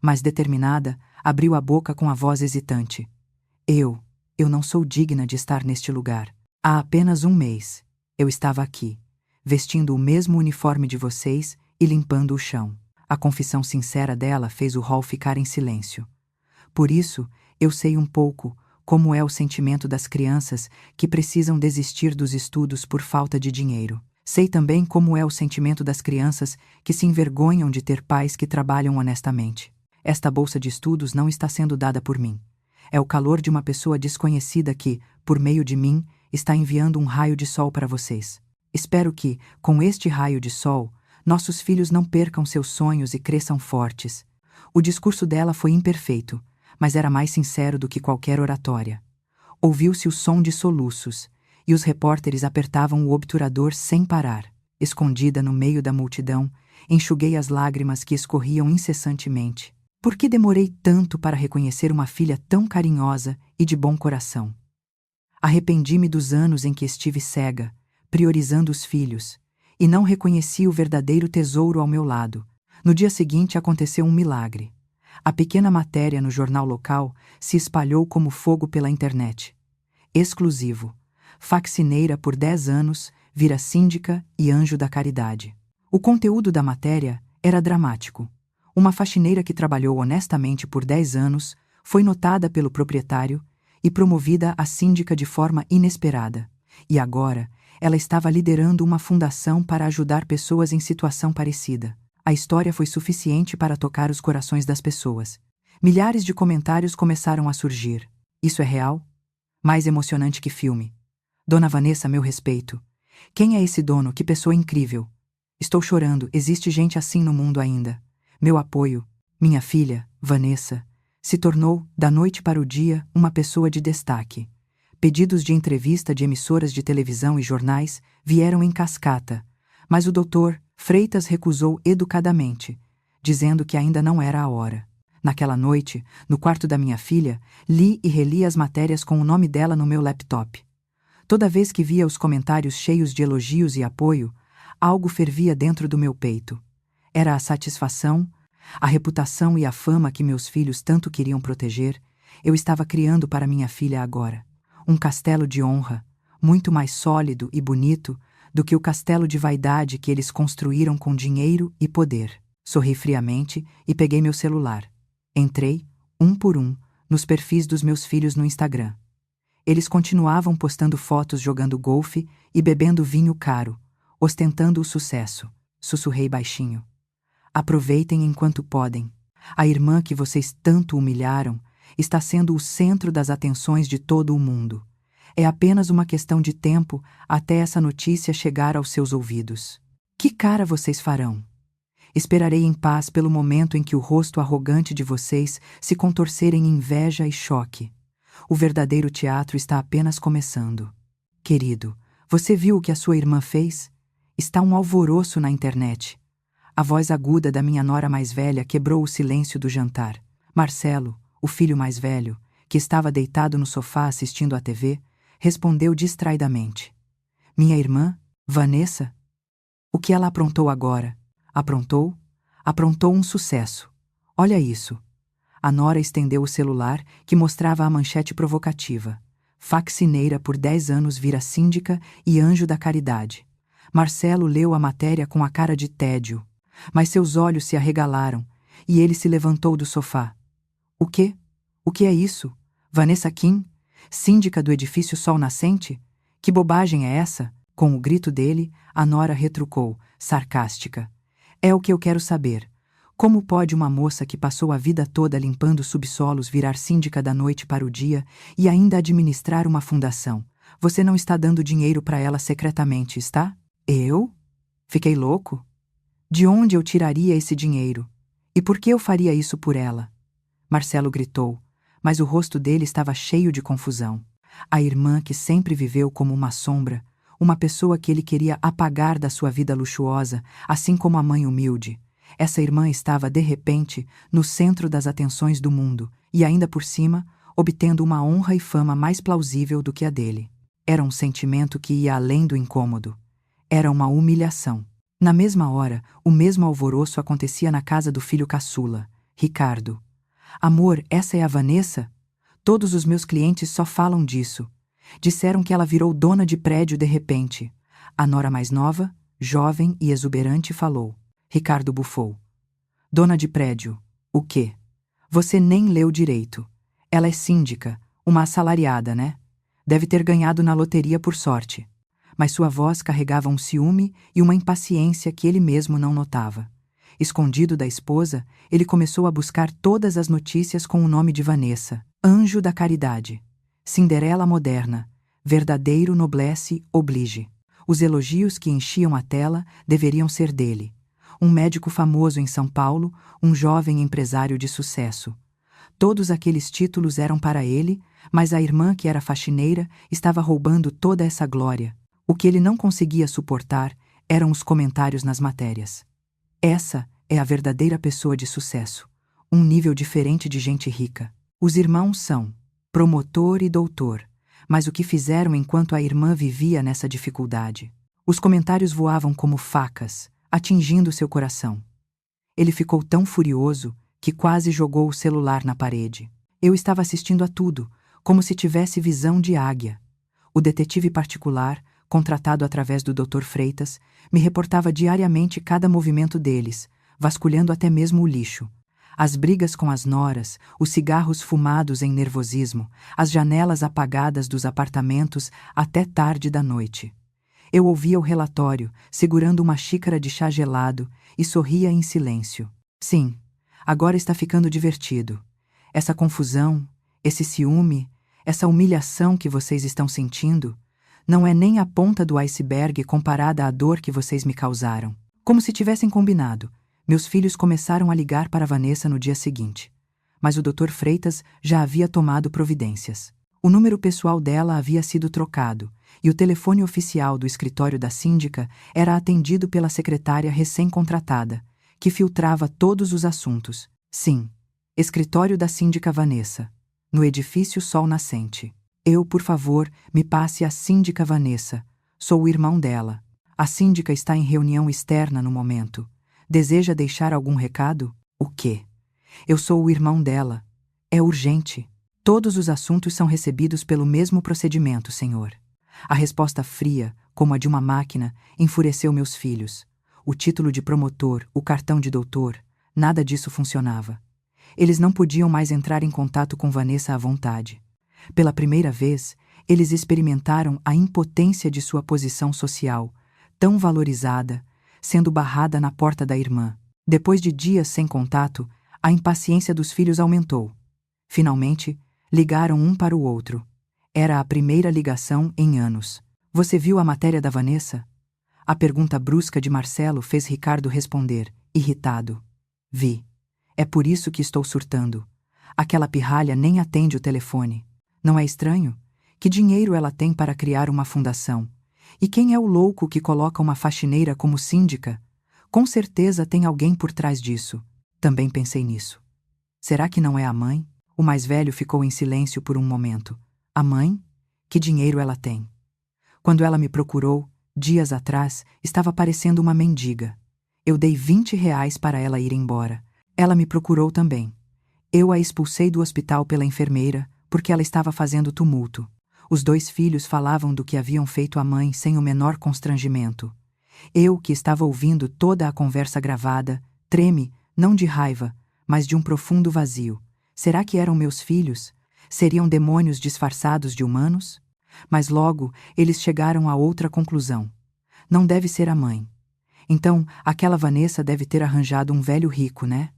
Mas, determinada, abriu a boca com a voz hesitante. Eu não sou digna de estar neste lugar. Há apenas um mês, eu estava aqui, vestindo o mesmo uniforme de vocês e limpando o chão. A confissão sincera dela fez o hall ficar em silêncio. Por isso, eu sei um pouco como é o sentimento das crianças que precisam desistir dos estudos por falta de dinheiro. Sei também como é o sentimento das crianças que se envergonham de ter pais que trabalham honestamente. Esta bolsa de estudos não está sendo dada por mim. É o calor de uma pessoa desconhecida que, por meio de mim, está enviando um raio de sol para vocês. Espero que, com este raio de sol, nossos filhos não percam seus sonhos e cresçam fortes. O discurso dela foi imperfeito, mas era mais sincero do que qualquer oratória. Ouviu-se o som de soluços, e os repórteres apertavam o obturador sem parar. Escondida no meio da multidão, enxuguei as lágrimas que escorriam incessantemente. Por que demorei tanto para reconhecer uma filha tão carinhosa e de bom coração? Arrependi-me dos anos em que estive cega, priorizando os filhos, e não reconheci o verdadeiro tesouro ao meu lado. No dia seguinte aconteceu um milagre. A pequena matéria no jornal local se espalhou como fogo pela internet. Exclusivo. Faxineira por 10 anos, vira síndica e anjo da caridade. O conteúdo da matéria era dramático. Uma faxineira que trabalhou honestamente por 10 anos foi notada pelo proprietário e promovida a síndica de forma inesperada. E agora, ela estava liderando uma fundação para ajudar pessoas em situação parecida. A história foi suficiente para tocar os corações das pessoas. Milhares de comentários começaram a surgir. Isso é real? Mais emocionante que filme. Dona Vanessa, meu respeito. Quem é esse dono? Que pessoa incrível. Estou chorando, existe gente assim no mundo ainda. Meu apoio, minha filha, Vanessa, se tornou, da noite para o dia, uma pessoa de destaque. Pedidos de entrevista de emissoras de televisão e jornais vieram em cascata, mas o Dr. Freitas recusou educadamente, dizendo que ainda não era a hora. Naquela noite, no quarto da minha filha, li e reli as matérias com o nome dela no meu laptop. Toda vez que via os comentários cheios de elogios e apoio, algo fervia dentro do meu peito. Era a satisfação, a reputação e a fama que meus filhos tanto queriam proteger, eu estava criando para minha filha agora. Um castelo de honra, muito mais sólido e bonito do que o castelo de vaidade que eles construíram com dinheiro e poder. Sorri friamente e peguei meu celular. Entrei, um por um, nos perfis dos meus filhos no Instagram. Eles continuavam postando fotos jogando golfe e bebendo vinho caro, ostentando o sucesso. Sussurrei baixinho. Aproveitem enquanto podem. A irmã que vocês tanto humilharam está sendo o centro das atenções de todo o mundo. É apenas uma questão de tempo até essa notícia chegar aos seus ouvidos. Que cara vocês farão? Esperarei em paz pelo momento em que o rosto arrogante de vocês se contorcer em inveja e choque. O verdadeiro teatro está apenas começando. Querido, Você viu o que a sua irmã fez? Está um alvoroço na internet. A voz aguda da minha nora mais velha quebrou o silêncio do jantar. Marcelo, o filho mais velho, que estava deitado no sofá assistindo à TV, respondeu distraidamente. Minha irmã, Vanessa? O que ela aprontou agora? Aprontou? Aprontou um sucesso. Olha isso. A nora estendeu o celular, que mostrava a manchete provocativa. Faccineira por 10 anos vira síndica e anjo da caridade. Marcelo leu a matéria com a cara de tédio, mas seus olhos se arregalaram, e ele se levantou do sofá. O quê? O que é isso? Vanessa Kim? Síndica do edifício Sol Nascente? Que bobagem é essa? Com o grito dele, a nora retrucou, sarcástica. É o que eu quero saber. Como pode uma moça que passou a vida toda limpando subsolos virar síndica da noite para o dia e ainda administrar uma fundação? Você não está dando dinheiro para ela secretamente, está? Eu? Fiquei louco? De onde eu tiraria esse dinheiro? E por que eu faria isso por ela? Marcelo gritou, mas o rosto dele estava cheio de confusão. A irmã que sempre viveu como uma sombra, uma pessoa que ele queria apagar da sua vida luxuosa, assim como a mãe humilde. Essa irmã estava, de repente, no centro das atenções do mundo, e ainda por cima, obtendo uma honra e fama mais plausível do que a dele. Era um sentimento que ia além do incômodo. Era uma humilhação. Na mesma hora, o mesmo alvoroço acontecia na casa do filho caçula, Ricardo. Amor, essa é a Vanessa? Todos os meus clientes só falam disso. Disseram que ela virou dona de prédio de repente. A nora mais nova, jovem e exuberante, falou. Ricardo bufou. Dona de prédio. O quê? Você nem leu direito. Ela é síndica, uma assalariada, né? Deve ter ganhado na loteria por sorte. Mas sua voz carregava um ciúme e uma impaciência que ele mesmo não notava. Escondido da esposa, ele começou a buscar todas as notícias com o nome de Vanessa, anjo da caridade, Cinderela moderna, verdadeiro noblesse oblige. Os elogios que enchiam a tela deveriam ser dele. Um médico famoso em São Paulo, um jovem empresário de sucesso. Todos aqueles títulos eram para ele, mas a irmã, que era faxineira, estava roubando toda essa glória. O que ele não conseguia suportar eram os comentários nas matérias. Essa é a verdadeira pessoa de sucesso, um nível diferente de gente rica. Os irmãos são promotor e doutor, mas o que fizeram enquanto a irmã vivia nessa dificuldade? Os comentários voavam como facas, atingindo seu coração. Ele ficou tão furioso que quase jogou o celular na parede. Eu estava assistindo a tudo, como se tivesse visão de águia. O detetive particular, contratado através do Dr. Freitas, me reportava diariamente cada movimento deles, vasculhando até mesmo o lixo. As brigas com as noras, os cigarros fumados em nervosismo, as janelas apagadas dos apartamentos até tarde da noite. Eu ouvia o relatório, segurando uma xícara de chá gelado, e sorria em silêncio. Sim, agora está ficando divertido. Essa confusão, esse ciúme, essa humilhação que vocês estão sentindo, não é nem a ponta do iceberg comparada à dor que vocês me causaram. Como se tivessem combinado, meus filhos começaram a ligar para Vanessa no dia seguinte. Mas o Dr. Freitas já havia tomado providências. O número pessoal dela havia sido trocado, e o telefone oficial do escritório da síndica era atendido pela secretária recém-contratada, que filtrava todos os assuntos. Sim, escritório da síndica Vanessa, no edifício Sol Nascente. Eu, por favor, me passe a síndica Vanessa. Sou o irmão dela. A síndica está em reunião externa no momento. Deseja deixar algum recado? O quê? Eu sou o irmão dela. É urgente. Todos os assuntos são recebidos pelo mesmo procedimento, senhor. A resposta fria, como a de uma máquina, enfureceu meus filhos. O título de promotor, o cartão de doutor, nada disso funcionava. Eles não podiam mais entrar em contato com Vanessa à vontade. Pela primeira vez, eles experimentaram a impotência de sua posição social, tão valorizada, sendo barrada na porta da irmã. Depois de dias sem contato, a impaciência dos filhos aumentou. Finalmente, ligaram um para o outro. Era a primeira ligação em anos. Você viu a matéria da Vanessa? A pergunta brusca de Marcelo fez Ricardo responder, irritado. Vi. É por isso que estou surtando. Aquela pirralha nem atende o telefone. Não é estranho? Que dinheiro ela tem para criar uma fundação? E quem é o louco que coloca uma faxineira como síndica? Com certeza tem alguém por trás disso. Também pensei nisso. Será que não é a mãe? O mais velho ficou em silêncio por um momento. A mãe? Que dinheiro ela tem? Quando ela me procurou, dias atrás, estava parecendo uma mendiga. Eu dei R$ 20 para ela ir embora. Ela me procurou também. Eu a expulsei do hospital pela enfermeira, porque ela estava fazendo tumulto. Os 2 filhos falavam do que haviam feito à mãe sem o menor constrangimento. Eu, que estava ouvindo toda a conversa gravada, treme, não de raiva, mas de um profundo vazio. Será que eram meus filhos? Seriam demônios disfarçados de humanos? Mas logo eles chegaram a outra conclusão. Não deve ser a mãe. Então, aquela Vanessa deve ter arranjado um velho rico, né?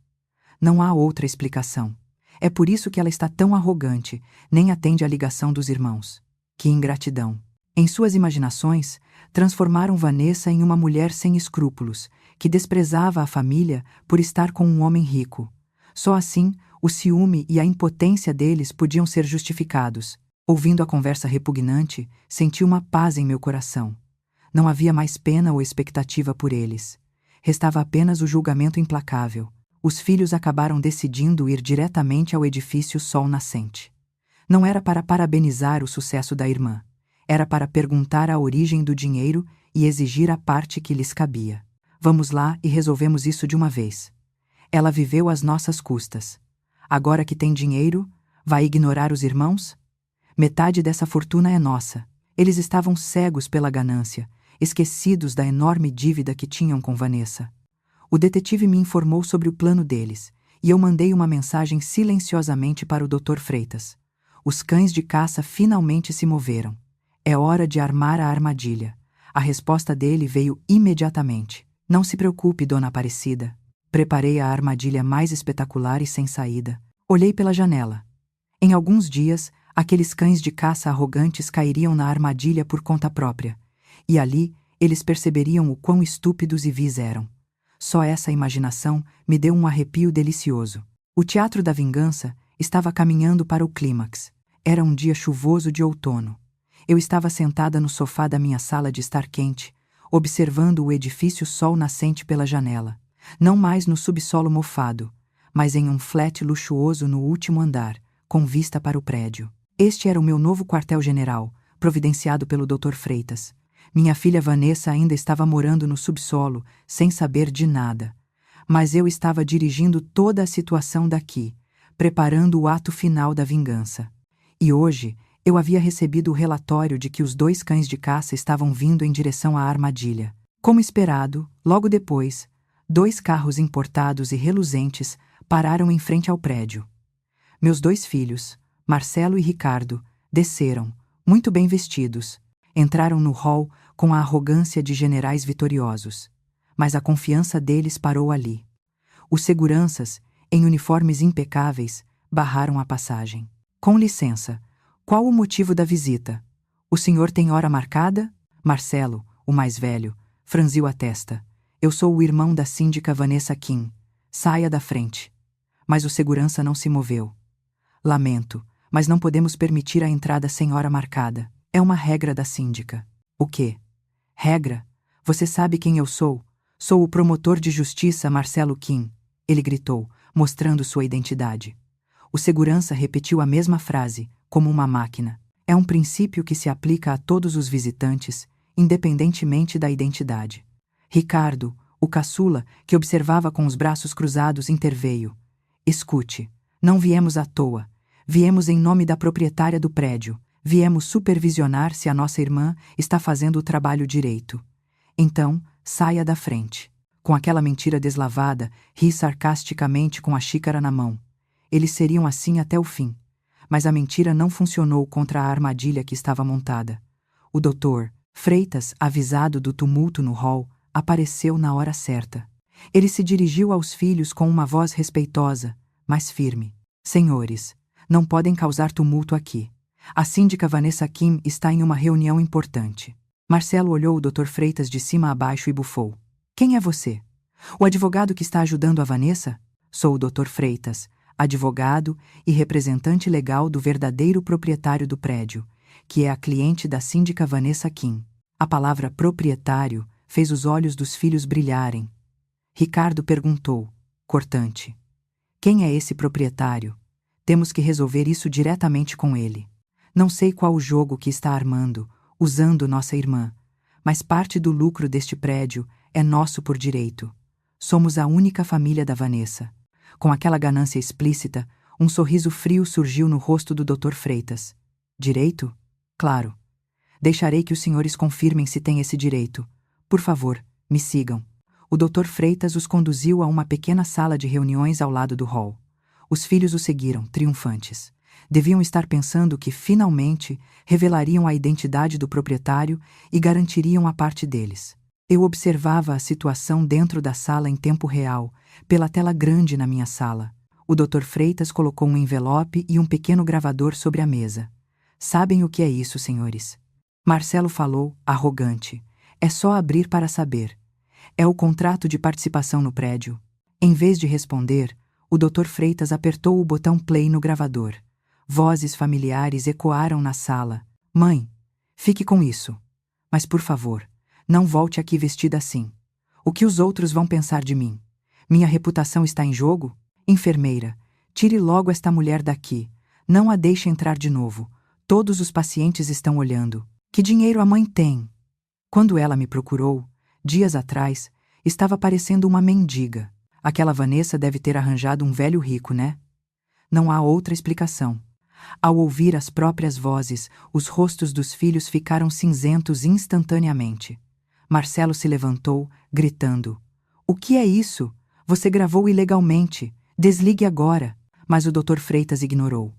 Não há outra explicação. É por isso que ela está tão arrogante, nem atende à ligação dos irmãos. Que ingratidão! Em suas imaginações, transformaram Vanessa em uma mulher sem escrúpulos, que desprezava a família por estar com um homem rico. Só assim, o ciúme e a impotência deles podiam ser justificados. Ouvindo a conversa repugnante, senti uma paz em meu coração. Não havia mais pena ou expectativa por eles. Restava apenas o julgamento implacável. Os filhos acabaram decidindo ir diretamente ao edifício Sol Nascente. Não era para parabenizar o sucesso da irmã. Era para perguntar a origem do dinheiro e exigir a parte que lhes cabia. Vamos lá e resolvemos isso de uma vez. Ela viveu às nossas custas. Agora que tem dinheiro, vai ignorar os irmãos? Metade dessa fortuna é nossa. Eles estavam cegos pela ganância, esquecidos da enorme dívida que tinham com Vanessa. O detetive me informou sobre o plano deles, e eu mandei uma mensagem silenciosamente para o Dr. Freitas. Os cães de caça finalmente se moveram. É hora de armar a armadilha. A resposta dele veio imediatamente. Não se preocupe, dona Aparecida. Preparei a armadilha mais espetacular e sem saída. Olhei pela janela. Em alguns dias, aqueles cães de caça arrogantes cairiam na armadilha por conta própria. E ali, eles perceberiam o quão estúpidos e vis eram. Só essa imaginação me deu um arrepio delicioso. O Teatro da Vingança estava caminhando para o clímax. Era um dia chuvoso de outono. Eu estava sentada no sofá da minha sala de estar quente, observando o edifício Sol Nascente pela janela. Não mais no subsolo mofado, mas em um flat luxuoso no último andar, com vista para o prédio. Este era o meu novo quartel-general, providenciado pelo Dr. Freitas. Minha filha Vanessa ainda estava morando no subsolo, sem saber de nada. Mas eu estava dirigindo toda a situação daqui, preparando o ato final da vingança. E hoje, eu havia recebido o relatório de que os 2 cães de caça estavam vindo em direção à armadilha. Como esperado, logo depois, 2 carros importados e reluzentes pararam em frente ao prédio. Meus 2 filhos, Marcelo e Ricardo, desceram, muito bem vestidos. Entraram no hall com a arrogância de generais vitoriosos. Mas a confiança deles parou ali. Os seguranças, em uniformes impecáveis, barraram a passagem. Com licença, qual o motivo da visita? O senhor tem hora marcada? Marcelo, o mais velho, franziu a testa. Eu sou o irmão da síndica Vanessa Kim. Saia da frente. Mas o segurança não se moveu. Lamento, mas não podemos permitir a entrada sem hora marcada. É uma regra da síndica. O quê? Regra? Você sabe quem eu sou? Sou o promotor de justiça Marcelo Kim. Ele gritou, mostrando sua identidade. O segurança repetiu a mesma frase, como uma máquina. É um princípio que se aplica a todos os visitantes, independentemente da identidade. Ricardo, o caçula, que observava com os braços cruzados, interveio. Escute, não viemos à toa. Viemos em nome da proprietária do prédio. Viemos supervisionar se a nossa irmã está fazendo o trabalho direito. Então, saia da frente. Com aquela mentira deslavada, ri sarcasticamente com a xícara na mão. Eles seriam assim até o fim. Mas a mentira não funcionou contra a armadilha que estava montada. O Dr. Freitas, avisado do tumulto no hall, apareceu na hora certa. Ele se dirigiu aos filhos com uma voz respeitosa, mas firme. Senhores, não podem causar tumulto aqui. A síndica Vanessa Kim está em uma reunião importante. Marcelo olhou o Dr. Freitas de cima a baixo e bufou. Quem é você? O advogado que está ajudando a Vanessa? Sou o Dr. Freitas, advogado e representante legal do verdadeiro proprietário do prédio, que é a cliente da síndica Vanessa Kim. A palavra proprietário fez os olhos dos filhos brilharem. Ricardo perguntou, cortante: quem é esse proprietário? Temos que resolver isso diretamente com ele. Não sei qual o jogo que está armando, usando nossa irmã, mas parte do lucro deste prédio é nosso por direito. Somos a única família da Vanessa. Com aquela ganância explícita, um sorriso frio surgiu no rosto do Dr. Freitas. Direito? Claro. Deixarei que os senhores confirmem se têm esse direito. Por favor, me sigam. O Dr. Freitas os conduziu a uma pequena sala de reuniões ao lado do hall. Os filhos o seguiram, triunfantes. Deviam estar pensando que, finalmente, revelariam a identidade do proprietário e garantiriam a parte deles. Eu observava a situação dentro da sala em tempo real, pela tela grande na minha sala. O Dr. Freitas colocou um envelope e um pequeno gravador sobre a mesa. Sabem o que é isso, senhores? Marcelo falou, arrogante. É só abrir para saber. É o contrato de participação no prédio. Em vez de responder, o Dr. Freitas apertou o botão play no gravador. Vozes familiares ecoaram na sala. Mãe, fique com isso. Mas por favor, não volte aqui vestida assim. O que os outros vão pensar de mim? Minha reputação está em jogo? Enfermeira, tire logo esta mulher daqui. Não a deixe entrar de novo. Todos os pacientes estão olhando. Que dinheiro a mãe tem? Quando ela me procurou, dias atrás, estava parecendo uma mendiga. Aquela Vanessa deve ter arranjado um velho rico, né? Não há outra explicação. Ao ouvir as próprias vozes, os rostos dos filhos ficaram cinzentos instantaneamente. Marcelo se levantou, gritando: O que é isso? Você gravou ilegalmente. Desligue agora. Mas o Dr. Freitas ignorou.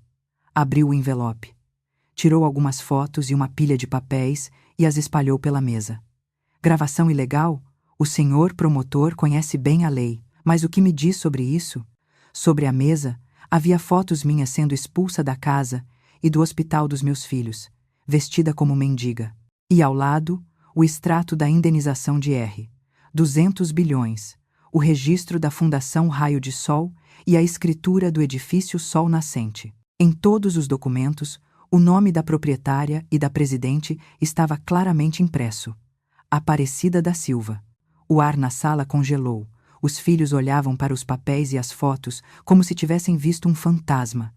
Abriu o envelope. Tirou algumas fotos e uma pilha de papéis e as espalhou pela mesa. Gravação ilegal? O senhor promotor conhece bem a lei, mas o que me diz sobre isso? Sobre a mesa, havia fotos minhas sendo expulsa da casa e do hospital dos meus filhos, vestida como mendiga. E ao lado, o extrato da indenização de R. 200 bilhões, o registro da Fundação Raio de Sol e a escritura do edifício Sol Nascente. Em todos os documentos, o nome da proprietária e da presidente estava claramente impresso. Aparecida da Silva. O ar na sala congelou. Os filhos olhavam para os papéis e as fotos como se tivessem visto um fantasma.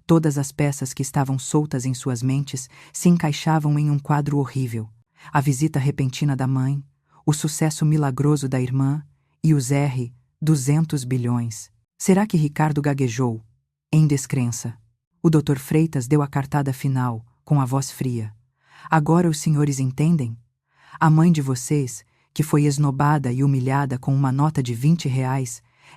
Todas as peças que estavam soltas em suas mentes se encaixavam em um quadro horrível. A visita repentina da mãe, o sucesso milagroso da irmã e os R. 200 bilhões. Será que Ricardo gaguejou? Em descrença. O Dr. Freitas deu a cartada final, com a voz fria. Agora os senhores entendem? A mãe de vocês, que foi esnobada e humilhada com uma nota de R$ 20,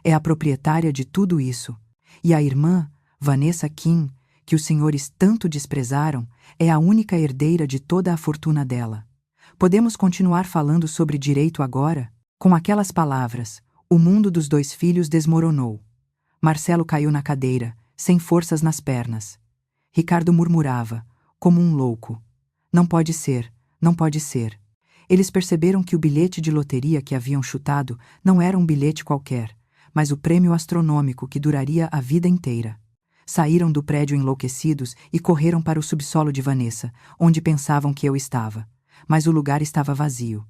é a proprietária de tudo isso. E a irmã, Vanessa Kim, que os senhores tanto desprezaram, é a única herdeira de toda a fortuna dela. Podemos continuar falando sobre direito agora? Com aquelas palavras, o mundo dos dois filhos desmoronou. Marcelo caiu na cadeira, sem forças nas pernas. Ricardo murmurava, como um louco. Não pode ser, não pode ser. Eles perceberam que o bilhete de loteria que haviam chutado não era um bilhete qualquer, mas o prêmio astronômico que duraria a vida inteira. Saíram do prédio enlouquecidos e correram para o subsolo de Vanessa, onde pensavam que eu estava. Mas o lugar estava vazio.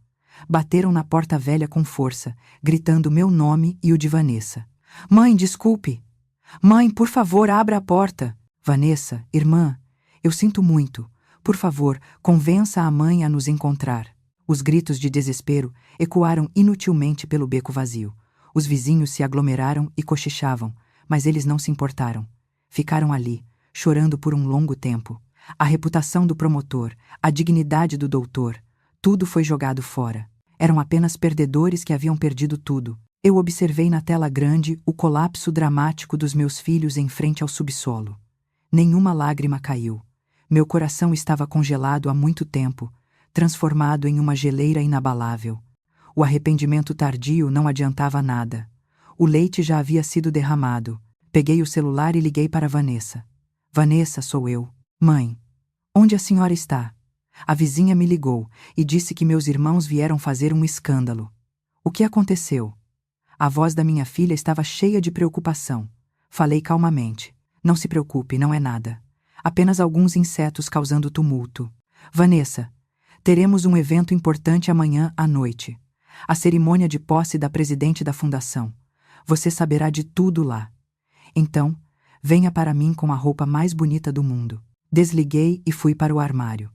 Bateram na porta velha com força, gritando meu nome e o de Vanessa. Mãe, desculpe! Mãe, por favor, abra a porta! Vanessa, irmã, eu sinto muito. Por favor, convença a mãe a nos encontrar. Os gritos de desespero ecoaram inutilmente pelo beco vazio. Os vizinhos se aglomeraram e cochichavam, mas eles não se importaram. Ficaram ali, chorando por um longo tempo. A reputação do promotor, a dignidade do doutor, tudo foi jogado fora. Eram apenas perdedores que haviam perdido tudo. Eu observei na tela grande o colapso dramático dos meus filhos em frente ao subsolo. Nenhuma lágrima caiu. Meu coração estava congelado há muito tempo, transformado em uma geleira inabalável. O arrependimento tardio não adiantava nada. O leite já havia sido derramado. Peguei o celular e liguei para Vanessa. Vanessa, sou eu. Mãe, onde a senhora está? A vizinha me ligou e disse que meus irmãos vieram fazer um escândalo. O que aconteceu? A voz da minha filha estava cheia de preocupação. Falei calmamente. Não se preocupe, não é nada. Apenas alguns insetos causando tumulto. Vanessa, Teremos um evento importante amanhã à noite. A cerimônia de posse da presidente da fundação. Você saberá de tudo lá. Então, venha para mim com a roupa mais bonita do mundo. Desliguei e fui para o armário.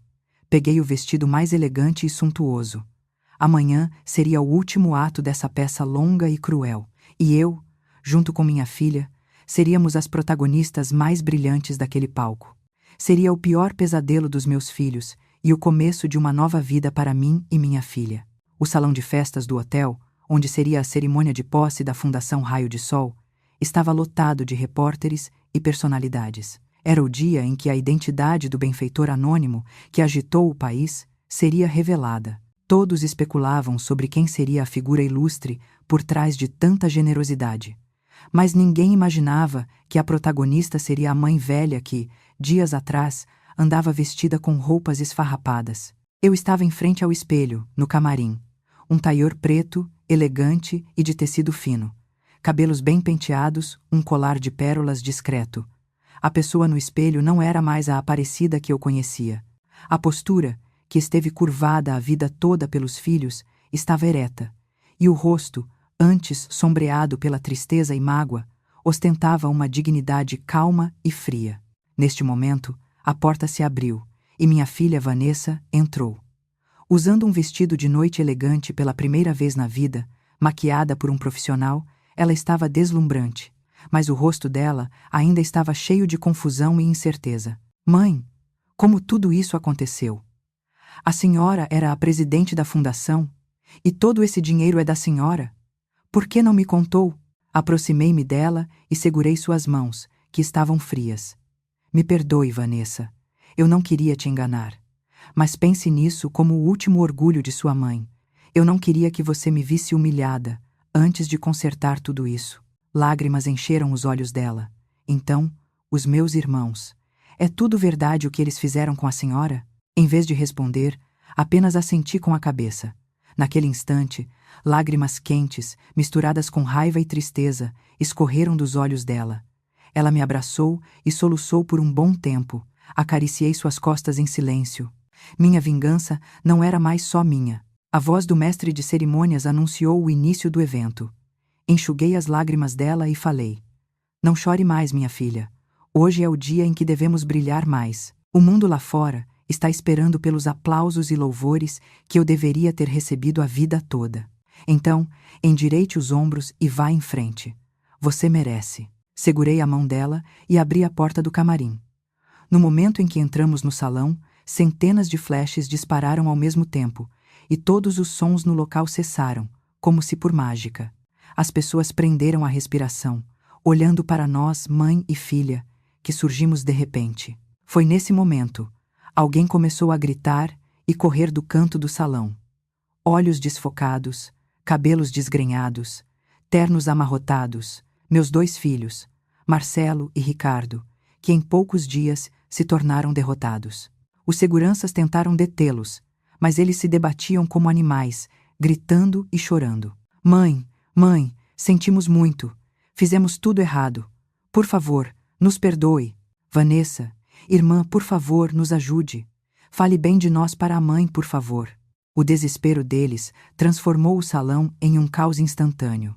Peguei o vestido mais elegante e suntuoso. Amanhã seria o último ato dessa peça longa e cruel. E eu, junto com minha filha, seríamos as protagonistas mais brilhantes daquele palco. Seria o pior pesadelo dos meus filhos e o começo de uma nova vida para mim e minha filha. O salão de festas do hotel, onde seria a cerimônia de posse da Fundação Raio de Sol, estava lotado de repórteres e personalidades. Era o dia em que a identidade do benfeitor anônimo que agitou o país seria revelada. Todos especulavam sobre quem seria a figura ilustre por trás de tanta generosidade. Mas ninguém imaginava que a protagonista seria a mãe velha que, dias atrás, andava vestida com roupas esfarrapadas. Eu estava em frente ao espelho, no camarim. Um taior preto, elegante e de tecido fino. Cabelos bem penteados, um colar de pérolas discreto. A pessoa no espelho não era mais a Aparecida que eu conhecia. A postura, que esteve curvada a vida toda pelos filhos, estava ereta, e o rosto, antes sombreado pela tristeza e mágoa, ostentava uma dignidade calma e fria. Neste momento, a porta se abriu, e minha filha Vanessa entrou. Usando um vestido de noite elegante pela primeira vez na vida, maquiada por um profissional, ela estava deslumbrante, mas o rosto dela ainda estava cheio de confusão e incerteza. Mãe, como tudo isso aconteceu? A senhora era a presidente da fundação, e todo esse dinheiro é da senhora? Por que não me contou? Aproximei-me dela e segurei suas mãos, que estavam frias. Me perdoe, Vanessa. Eu não queria te enganar. Mas pense nisso como o último orgulho de sua mãe. Eu não queria que você me visse humilhada, antes de consertar tudo isso. Lágrimas encheram os olhos dela. Então, os meus irmãos. É tudo verdade o que eles fizeram com a senhora? Em vez de responder, apenas assenti com a cabeça. Naquele instante, lágrimas quentes, misturadas com raiva e tristeza, escorreram dos olhos dela. Ela me abraçou e soluçou por um bom tempo. Acariciei suas costas em silêncio. Minha vingança não era mais só minha. A voz do mestre de cerimônias anunciou o início do evento. Enxuguei as lágrimas dela e falei: Não chore mais, minha filha. Hoje é o dia em que devemos brilhar mais. O mundo lá fora está esperando pelos aplausos e louvores que eu deveria ter recebido a vida toda. Então, endireite os ombros e vá em frente. Você merece. Segurei a mão dela e abri a porta do camarim. No momento em que entramos no salão, centenas de flashes dispararam ao mesmo tempo, e todos os sons no local cessaram, como se por mágica. As pessoas prenderam a respiração, olhando para nós, mãe e filha, que surgimos de repente. Foi nesse momento. Alguém começou a gritar e correr do canto do salão. Olhos desfocados, cabelos desgrenhados, ternos amarrotados, meus 2 filhos, Marcelo e Ricardo, que em poucos dias se tornaram derrotados. Os seguranças tentaram detê-los, mas eles se debatiam como animais, gritando e chorando. Mãe, mãe, sentimos muito. Fizemos tudo errado. Por favor, nos perdoe. Vanessa, irmã, por favor, nos ajude. Fale bem de nós para a mãe, por favor. O desespero deles transformou o salão em um caos instantâneo.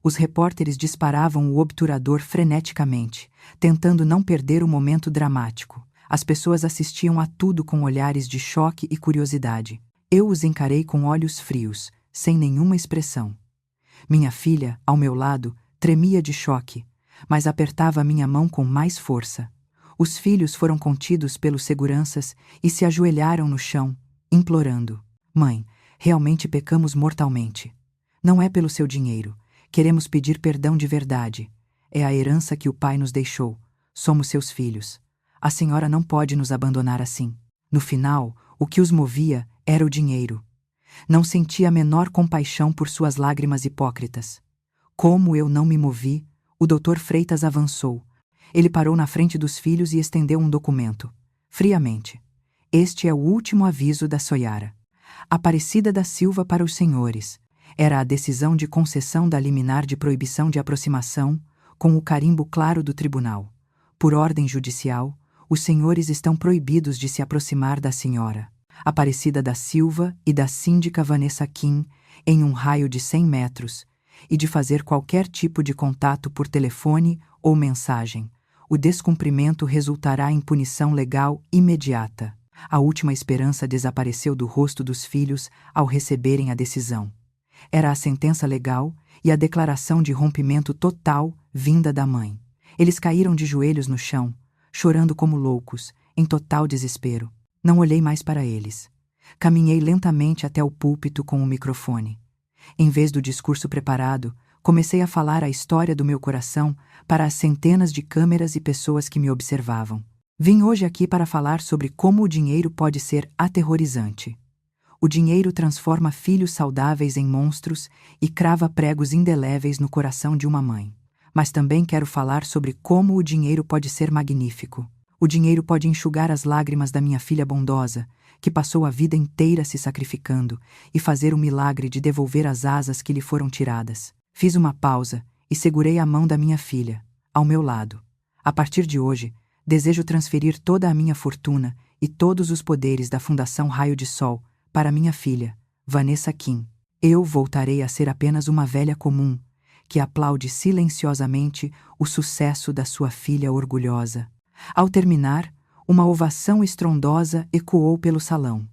Os repórteres disparavam o obturador freneticamente, tentando não perder o momento dramático. As pessoas assistiam a tudo com olhares de choque e curiosidade. Eu os encarei com olhos frios, sem nenhuma expressão. Minha filha, ao meu lado, tremia de choque, mas apertava minha mão com mais força. Os filhos foram contidos pelos seguranças e se ajoelharam no chão, implorando: Mãe, realmente pecamos mortalmente. Não é pelo seu dinheiro. Queremos pedir perdão de verdade. É a herança que o pai nos deixou. Somos seus filhos. A senhora não pode nos abandonar assim. No final, o que os movia era o dinheiro. Não senti a menor compaixão por suas lágrimas hipócritas. Como eu não me movi, o Dr. Freitas avançou. Ele parou na frente dos filhos e estendeu um documento. Friamente. Este é o último aviso da Soiara. Aparecida da Silva para os senhores. Era a decisão de concessão da liminar de proibição de aproximação, com o carimbo claro do tribunal. Por ordem judicial, os senhores estão proibidos de se aproximar da senhora. Aparecida da Silva e da síndica Vanessa Kim, em um raio de 100 metros, e de fazer qualquer tipo de contato por telefone ou mensagem. O descumprimento resultará em punição legal imediata. A última esperança desapareceu do rosto dos filhos ao receberem a decisão. Era a sentença legal e a declaração de rompimento total vinda da mãe. Eles caíram de joelhos no chão, chorando como loucos, em total desespero. Não olhei mais para eles. Caminhei lentamente até o púlpito com o microfone. Em vez do discurso preparado, comecei a falar a história do meu coração para as centenas de câmeras e pessoas que me observavam. Vim hoje aqui para falar sobre como o dinheiro pode ser aterrorizante. O dinheiro transforma filhos saudáveis em monstros e crava pregos indeléveis no coração de uma mãe. Mas também quero falar sobre como o dinheiro pode ser magnífico. O dinheiro pode enxugar as lágrimas da minha filha bondosa, que passou a vida inteira se sacrificando, e fazer o milagre de devolver as asas que lhe foram tiradas. Fiz uma pausa e segurei a mão da minha filha, ao meu lado. A partir de hoje, desejo transferir toda a minha fortuna e todos os poderes da Fundação Raio de Sol para minha filha, Vanessa Kim. Eu voltarei a ser apenas uma velha comum, que aplaude silenciosamente o sucesso da sua filha orgulhosa. Ao terminar, uma ovação estrondosa ecoou pelo salão.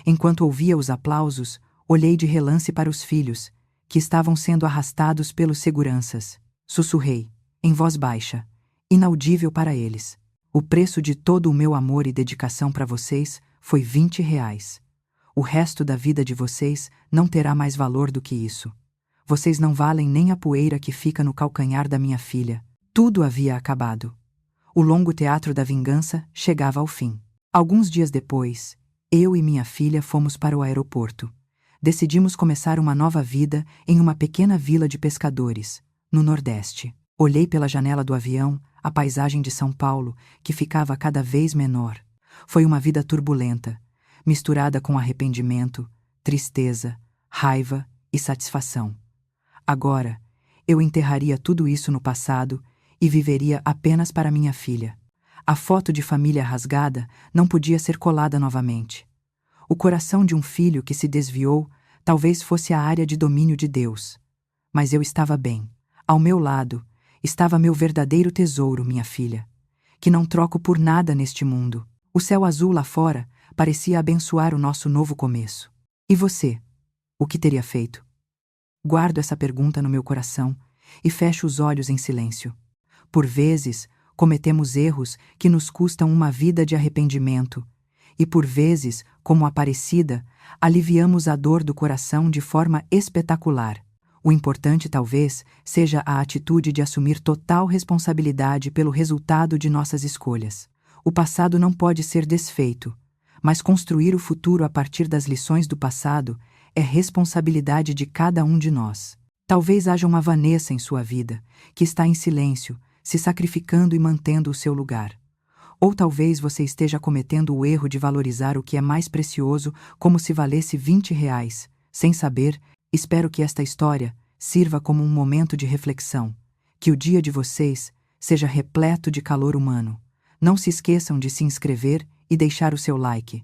Enquanto ouvia os aplausos, olhei de relance para os filhos, que estavam sendo arrastados pelos seguranças. Sussurrei, em voz baixa, inaudível para eles. O preço de todo o meu amor e dedicação para vocês foi R$ 20. O resto da vida de vocês não terá mais valor do que isso. Vocês não valem nem a poeira que fica no calcanhar da minha filha. Tudo havia acabado. O longo teatro da vingança chegava ao fim. Alguns dias depois, eu e minha filha fomos para o aeroporto. Decidimos começar uma nova vida em uma pequena vila de pescadores, no Nordeste. Olhei pela janela do avião a paisagem de São Paulo, que ficava cada vez menor. Foi uma vida turbulenta, misturada com arrependimento, tristeza, raiva e satisfação. Agora, eu enterraria tudo isso no passado e viveria apenas para minha filha. A foto de família rasgada não podia ser colada novamente. O coração de um filho que se desviou talvez fosse a área de domínio de Deus. Mas eu estava bem. Ao meu lado estava meu verdadeiro tesouro, minha filha, que não troco por nada neste mundo. O céu azul lá fora parecia abençoar o nosso novo começo. E você? O que teria feito? Guardo essa pergunta no meu coração e fecho os olhos em silêncio. Por vezes, cometemos erros que nos custam uma vida de arrependimento, e por vezes, como Aparecida, aliviamos a dor do coração de forma espetacular. O importante, talvez, seja a atitude de assumir total responsabilidade pelo resultado de nossas escolhas. O passado não pode ser desfeito, mas construir o futuro a partir das lições do passado é responsabilidade de cada um de nós. Talvez haja uma Vanessa em sua vida, que está em silêncio, se sacrificando e mantendo o seu lugar. Ou talvez você esteja cometendo o erro de valorizar o que é mais precioso como se valesse R$ 20. Sem saber, espero que esta história sirva como um momento de reflexão, que o dia de vocês seja repleto de calor humano. Não se esqueçam de se inscrever e deixar o seu like.